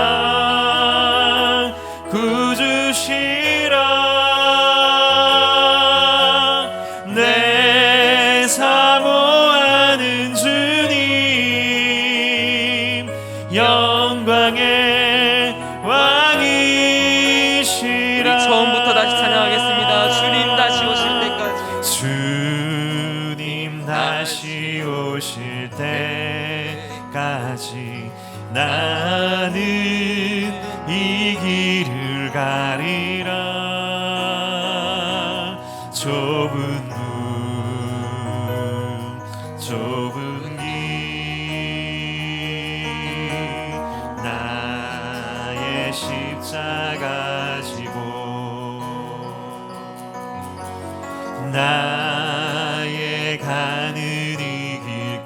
구주시라. 내 사모하는 주님 영광의 왕이시라. 우리 처음부터 다시 찬양하겠습니다. 주님 다시 오실 때까지 주님 다시 오실 때까지 나는 이 길을 가리라. 좁은 문 좁은 길 나의 십자가 지고 나의 가는 이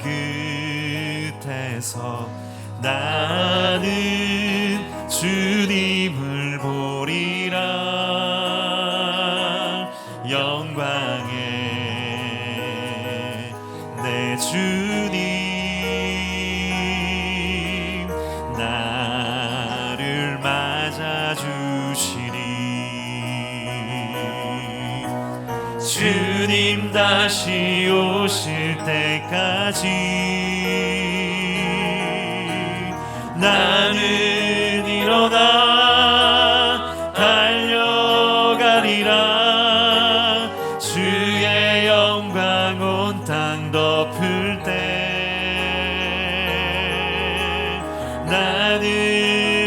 길 끝에서 나는 주님을 보리라. 영광의 내 주님 나를 맞아주시리. 주님 다시 오실 때까지 나는 일어나 달려가리라. 주의 영광 온 땅 덮을 때 나는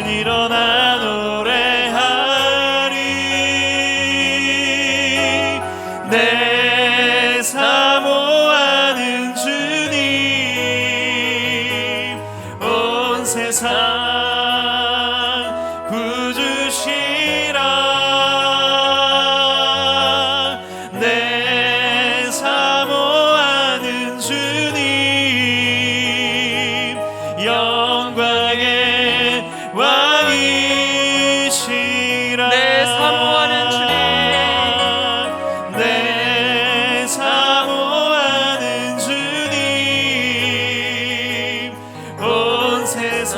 일어나 노래하리. 내 사모하는 주님 온 세상 구주시라. 내 사모하는 주님 영광의 왕이시라. 내 사모하는 주님 내 사모하는 주님 온 세상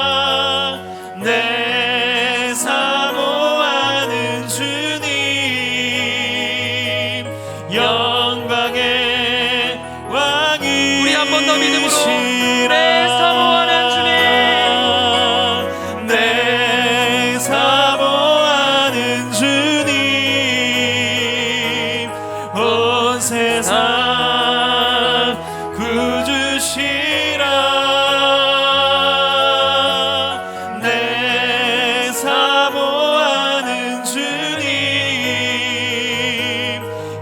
구주시라. 내 사모하는 주님 영광의 왕이시라. 우리 한 번 더 믿음으로 내 사모하는 주님 내 사모하는 주님 온 세상 구주시라 내 사모하는 주님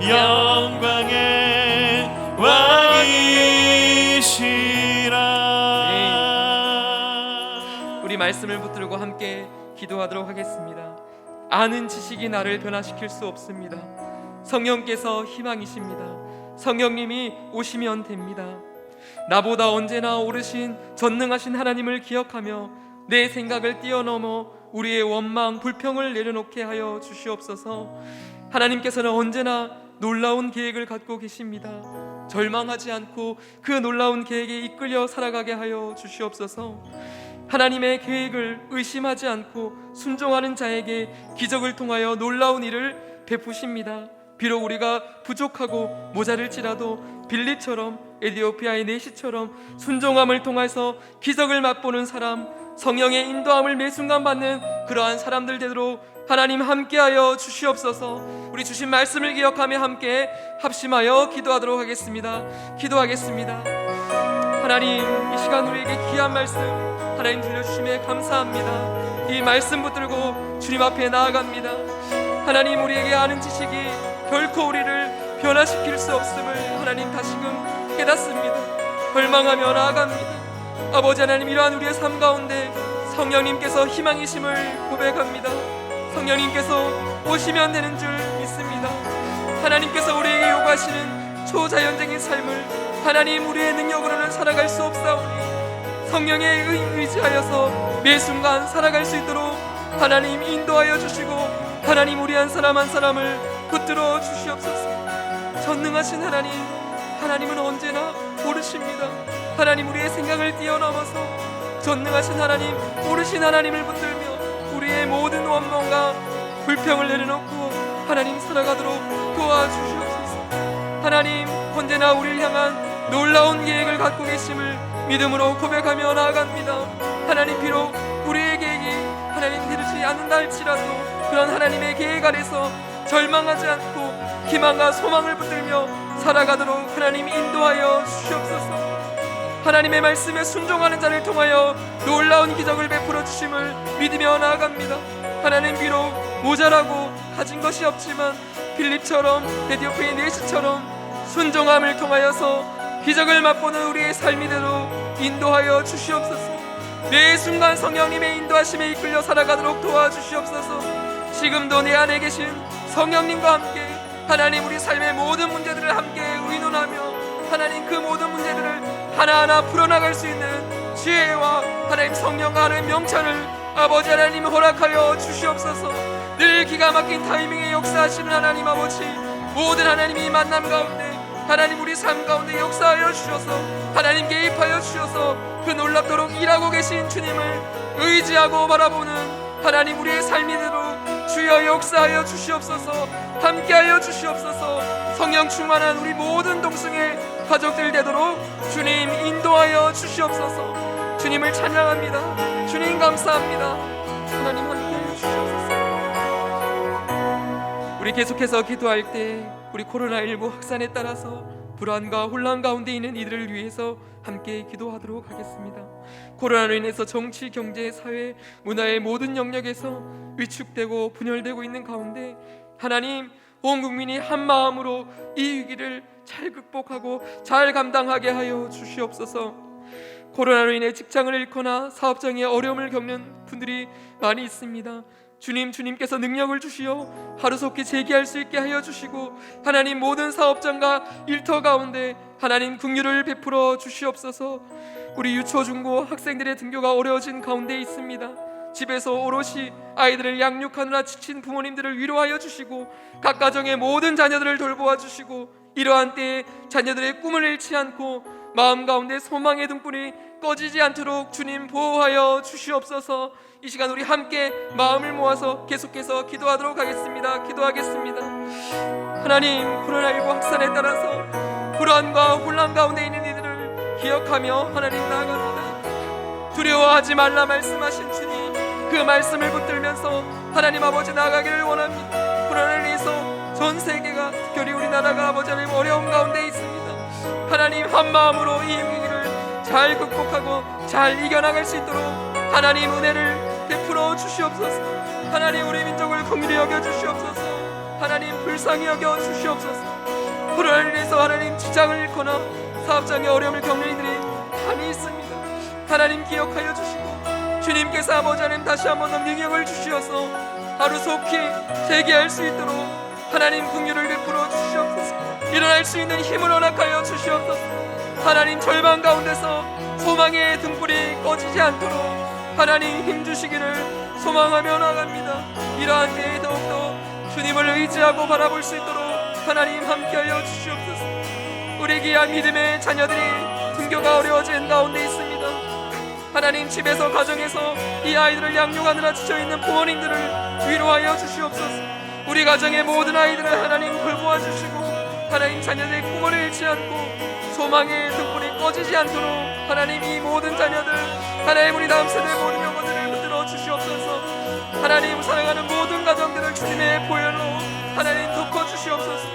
영광의 왕이시라. 우리 말씀을 붙들고 함께 기도하도록 하겠습니다. 아는 지식이 나를 변화시킬 수 없습니다. 성령께서 희망이십니다. 성령님이 오시면 됩니다. 나보다 언제나 오르신 전능하신 하나님을 기억하며 내 생각을 뛰어넘어 우리의 원망, 불평을 내려놓게 하여 주시옵소서. 하나님께서는 언제나 놀라운 계획을 갖고 계십니다. 절망하지 않고 그 놀라운 계획에 이끌려 살아가게 하여 주시옵소서. 하나님의 계획을 의심하지 않고 순종하는 자에게 기적을 통하여 놀라운 일을 베푸십니다. 비록 우리가 부족하고 모자랄지라도 빌립처럼 에디오피아의 내시처럼 순종함을 통해서 기적을 맛보는 사람, 성령의 인도함을 매 순간 받는 그러한 사람들 되도록 하나님 함께하여 주시옵소서. 우리 주신 말씀을 기억하며 함께 합심하여 기도하도록 하겠습니다. 기도하겠습니다. 하나님, 이 시간 우리에게 귀한 말씀 하나님 들려주심에 감사합니다. 이 말씀 붙들고 주님 앞에 나아갑니다. 하나님, 우리에게 아는 지식이 결코 우리를 변화시킬 수 없음을 하나님 다시금 깨닫습니다. 절망하며 나아갑니다. 아버지 하나님, 이러한 우리의 삶 가운데 성령님께서 희망이심을 고백합니다. 성령님께서 오시면 되는 줄 믿습니다. 하나님께서 우리에게 요구하시는 초자연적인 삶을 하나님 우리의 능력으로는 살아갈 수 없사오니 성령의 의지하여서 매 순간 살아갈 수 있도록 하나님 인도하여 주시고 하나님 우리 한 사람 한 사람을 붙들어 주시옵소서. 전능하신 하나님, 하나님은 언제나 오르십니다. 하나님 우리의 생각을 뛰어넘어서 전능하신 하나님, 오르신 하나님을 붙들며 우리의 모든 원망과 불평을 내려놓고 하나님 살아가도록 도와주시옵소서. 하나님 언제나 우리를 향한 놀라운 계획을 갖고 계심을 믿음으로 고백하며 나아갑니다. 하나님, 비록 우리의 계획이 하나님 이루지 않는다 할지라도 그런 하나님의 계획 아래서 절망하지 않고 희망과 소망을 붙들며 살아가도록 하나님 인도하여 주시옵소서. 하나님의 말씀에 순종하는 자를 통하여 놀라운 기적을 베풀어 주심을 믿으며 나아갑니다. 하나님, 비록 모자라고 가진 것이 없지만 빌립처럼 에디오피아의 내시처럼 순종함을 통하여서 기적을 맛보는 우리의 삶이대로 인도하여 주시옵소서. 매 순간 성령님의 인도하심에 이끌려 살아가도록 도와주시옵소서. 지금도 내 안에 계신 성령님과 함께 하나님 우리 삶의 모든 문제들을 함께 의논하며 하나님 그 모든 문제들을 하나하나 풀어나갈 수 있는 지혜와 하나님 성령과 하나님 명철을 아버지 하나님 허락하여 주시옵소서. 늘 기가 막힌 타이밍에 역사하시는 하나님 아버지, 모든 하나님이 만남 가운데 하나님 우리 삶 가운데 역사하여 주셔서 하나님 개입하여 주셔서 그 놀랍도록 일하고 계신 주님을 의지하고 바라보는 하나님 우리의 삶이대로 주여 역사하여 주시옵소서. 함께하여 주시옵소서. 성령 충만한 우리 모든 동성의 가족들 되도록 주님 인도하여 주시옵소서. 주님을 찬양합니다. 주님 감사합니다. 하나님 함께하여 주시옵소서. 우리 계속해서 기도할 때 우리 코로나19 확산에 따라서 불안과 혼란 가운데 있는 이들을 위해서 함께 기도하도록 하겠습니다. 코로나로 인해서 정치, 경제, 사회, 문화의 모든 영역에서 위축되고 분열되고 있는 가운데 하나님, 온 국민이 한 마음으로 이 위기를 잘 극복하고 잘 감당하게 하여 주시옵소서. 코로나로 인해 직장을 잃거나 사업장에 어려움을 겪는 분들이 많이 있습니다. 주님께서 능력을 주시어 하루속히 재기할 수 있게 하여 주시고 하나님 모든 사업장과 일터 가운데 하나님 긍휼을 베풀어 주시옵소서. 우리 유초, 중고 학생들의 등교가 어려워진 가운데 있습니다. 집에서 오롯이 아이들을 양육하느라 지친 부모님들을 위로하여 주시고 각 가정의 모든 자녀들을 돌보아 주시고 이러한 때에 자녀들의 꿈을 잃지 않고 마음 가운데 소망의 등불이 꺼지지 않도록 주님 보호하여 주시옵소서. 이 시간 우리 함께 마음을 모아서 계속해서 기도하도록 하겠습니다. 기도하겠습니다. 하나님, 코로나19 확산에 따라서 불안과 혼란 가운데 있는 이들을 기억하며 하나님 나아갑니다. 두려워하지 말라 말씀하신 주님, 그 말씀을 붙들면서 하나님 아버지 나아가기를 원합니다. 코로나로 인해서 전 세계가 특별히 우리나라가 아버지 하나님 어려운 가운데 있습니다. 하나님 한 마음으로 이 위기를 잘 극복하고 잘 이겨나갈 수 있도록 하나님 은혜를 베풀어 주시옵소서. 하나님 우리 민족을 긍휼히 여겨 주시옵소서. 하나님 불쌍히 여겨 주시옵소서. 코로나로 인해서 하나님 직장을 잃거나 사업장에 어려움을 겪는 이들이 많이 있습니다. 하나님 기억하여 주시고 주님께서 아버지 하나님 다시 한번 더 능력을 주시어서 하루 속히 재기할 수 있도록 하나님 긍휼을 베풀어 주시옵소서. 일어날 수 있는 힘을 허락하여 주시옵소서. 하나님 절망 가운데서 소망의 등불이 꺼지지 않도록 하나님 힘주시기를 소망하며 나갑니다. 이러한 때에 더욱더 주님을 의지하고 바라볼 수 있도록 하나님 함께하여 주시옵소서. 우리 귀한 믿음의 자녀들이 등교가 어려워진 가운데 있습니다. 하나님 집에서 가정에서 이 아이들을 양육하느라 지쳐있는 부모님들을 위로하여 주시옵소서. 우리 가정의 모든 아이들을 하나님 돌보아 주시고 하나님 자녀들의 꿈을 잃지 않고 소망의 등불이 꺼지지 않도록 하나님 이 모든 자녀들 하나님 우리 다음 세대 모든 영혼들을 붙들어 주시옵소서. 하나님 사랑하는 모든 가정들을 주님의 보혈로 하나님 덮어 주시옵소서.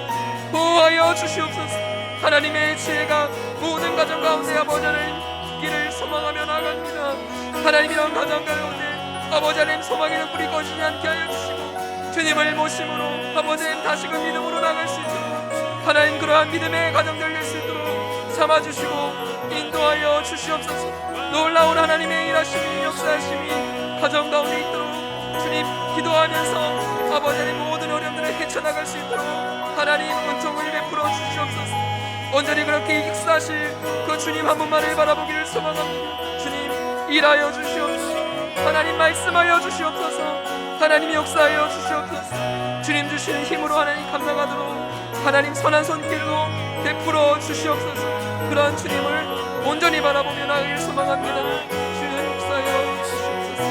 보호하여 주시옵소서. 하나님의 지혜가 모든 가정 가운데 아버지 하나님 있기를 소망하며 나갑니다. 하나님 이런 가정 가운데 아버지 하나님 소망의 등불이 꺼지지 않게 하여 주시고 주님을 모심으로 아버지 하나님 다시금 믿음으로 나갈 수 있도록 하나님 그러한 믿음의 가정들 될 수 있도록 삼아주시고 인도하여 주시옵소서. 놀라운 하나님의 일하심이 역사하심이 가정 가운데 있도록 주님 기도하면서 아버지 하나님 모든 어려움들을 헤쳐나갈 수 있도록 하나님 은총을 베풀어 주시옵소서. 온전히 그렇게 역사하실 그 주님 한 분만을 바라보기를 소망합니다. 주님 일하여 주시옵소서. 하나님 말씀하여 주시옵소서. 하나님 역사하여 주시옵소서. 주님 주시는 힘으로 하나님 감당하도록 하나님 선한 손길로 베풀어 주시옵소서. 그런 주님을 온전히 바라보며 나아가길 소망합니다. 주님 역사하여 주시옵소서.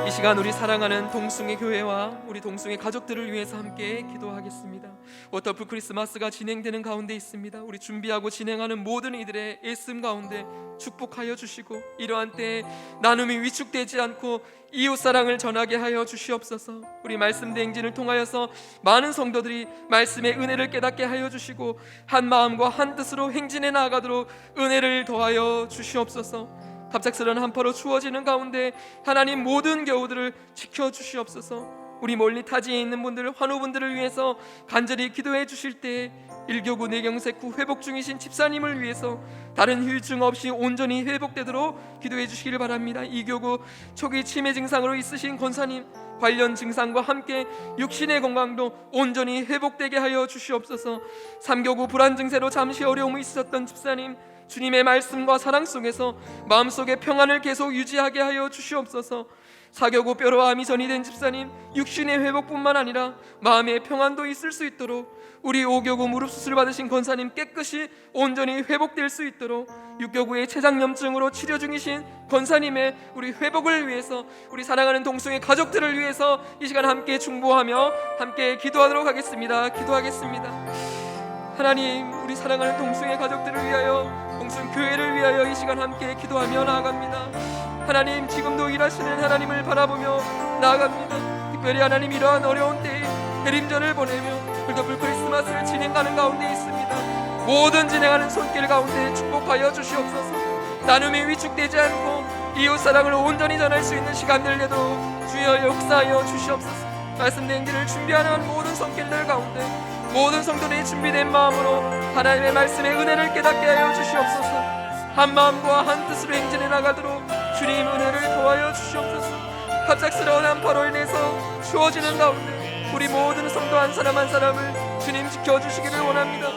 이 시간 우리 사랑하는 동숭의 교회와 우리 동숭의 가족들을 위해서 함께 기도하겠습니다. 워터풀 크리스마스가 진행되는 가운데 있습니다. 우리 준비하고 진행하는 모든 이들의 애씀 가운데 축복하여 주시고 이러한 때에 나눔이 위축되지 않고 이웃사랑을 전하게 하여 주시옵소서. 우리 말씀 대행진을 통하여서 많은 성도들이 말씀의 은혜를 깨닫게 하여 주시고 한 마음과 한 뜻으로 행진해 나아가도록 은혜를 더하여 주시옵소서. 갑작스런 한파로 추워지는 가운데 하나님 모든 교우들을 지켜주시옵소서. 우리 멀리 타지에 있는 분들 환우분들을 위해서 간절히 기도해 주실 때 일교구 뇌경색 후 회복 중이신 집사님을 위해서 다른 후유증 없이 온전히 회복되도록 기도해 주시기를 바랍니다. 이교구 초기 치매 증상으로 있으신 권사님 관련 증상과 함께 육신의 건강도 온전히 회복되게 하여 주시옵소서. 3교구 불안 증세로 잠시 어려움이 있었던 집사님 주님의 말씀과 사랑 속에서 마음속의 평안을 계속 유지하게 하여 주시옵소서. 4교구 뼈로와 암이 전이된 집사님 육신의 회복뿐만 아니라 마음의 평안도 있을 수 있도록 우리 5교구 무릎 수술 받으신 권사님 깨끗이 온전히 회복될 수 있도록 6교구의 췌장염증으로 치료 중이신 권사님의 우리 회복을 위해서 우리 사랑하는 동숭의 가족들을 위해서 이 시간 함께 중보하며 함께 기도하도록 하겠습니다. 기도하겠습니다. 하나님 우리 사랑하는 동숭의 가족들을 위하여 동숭 교회를 위하여 이 시간 함께 기도하며 나아갑니다. 하나님 지금도 일하시는 하나님을 바라보며 나아갑니다. 특별히 하나님 이러한 어려운 때에 대림절을 보내며 불더불 크리스마스를 진행하는 가운데 있습니다. 모든 진행하는 손길 가운데 축복하여 주시옵소서. 나눔이 위축되지 않고 이웃사랑을 온전히 전할 수 있는 시간들 되도록 주여 역사하여 주시옵소서. 말씀된 길을 준비하는 모든 손길들 가운데 모든 성도들이 준비된 마음으로 하나님의 말씀의 은혜를 깨닫게 하여 주시옵소서. 한 마음과 한 뜻으로 행진해 나가도록 주님 은혜를 도와여 주시옵소서. 갑작스러운 한파로 인해서 추워지는 가운데 우리 모든 성도 한 사람 한 사람을 주님 지켜주시기를 원합니다.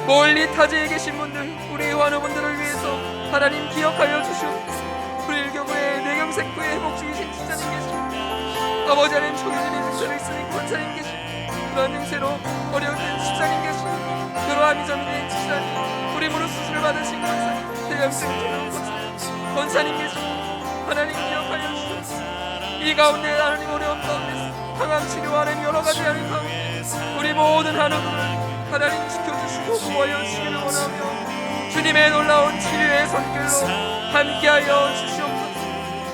멀리 타지에 계신 분들 우리 환우분들을 위해서 하나님 기억하여 주시옵소서. 우리 일교구의 뇌경색구의 회복 중이신 집사님 계십니다. 아버지 하나님 초기진의 증세로 있으니 권사님 계십니다. 그러한 증세로 어려울 땐 집사님 계십니다. 그러함이 전된 집사님 우리 무릎 수술을 받으신 권사님 대염증 권사님 계십니다. 하나님 기억하여 주시옵소서. 이 가운데 하나님 어려운 가운데 항암 치료하는 여러 가지 하는 가운데 우리 모든 하나님을 하나님 지켜주시고 보호하여 주시기를 원하며 주님의 놀라운 치료의 손길로 함께하여 주시옵소서.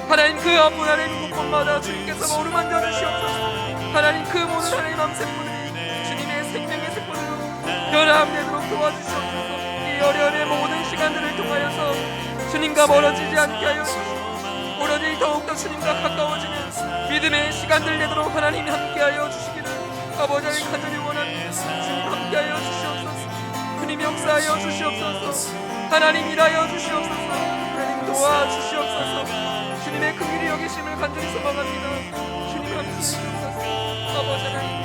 하나님 그 아픈 하나님 곳곳마다 주님께서 어루만져 주시옵소서. 하나님 그 모든 하나님 암세포들이 주님의 생명의 세포들로 도와주시옵소서. 이 어려움의 모든 시간들을 통하여서 주님과 멀어지지 않게 하여 주시옵소서. 오로지 더욱더 주님과 가까워지는 믿음의 시간들 되도록 하나님이 함께하여 주시기를 아버지 간절히 원합니다. 주님 함께하여 주시옵소서. 주님 역사하여 주시옵소서. 하나님 일하여 주시옵소서. 하나님 도와주시옵소서. 주님의 그 일이 여기심을 간절히 소망합니다. 주님 함께해 주옵소서. 아버지 하나님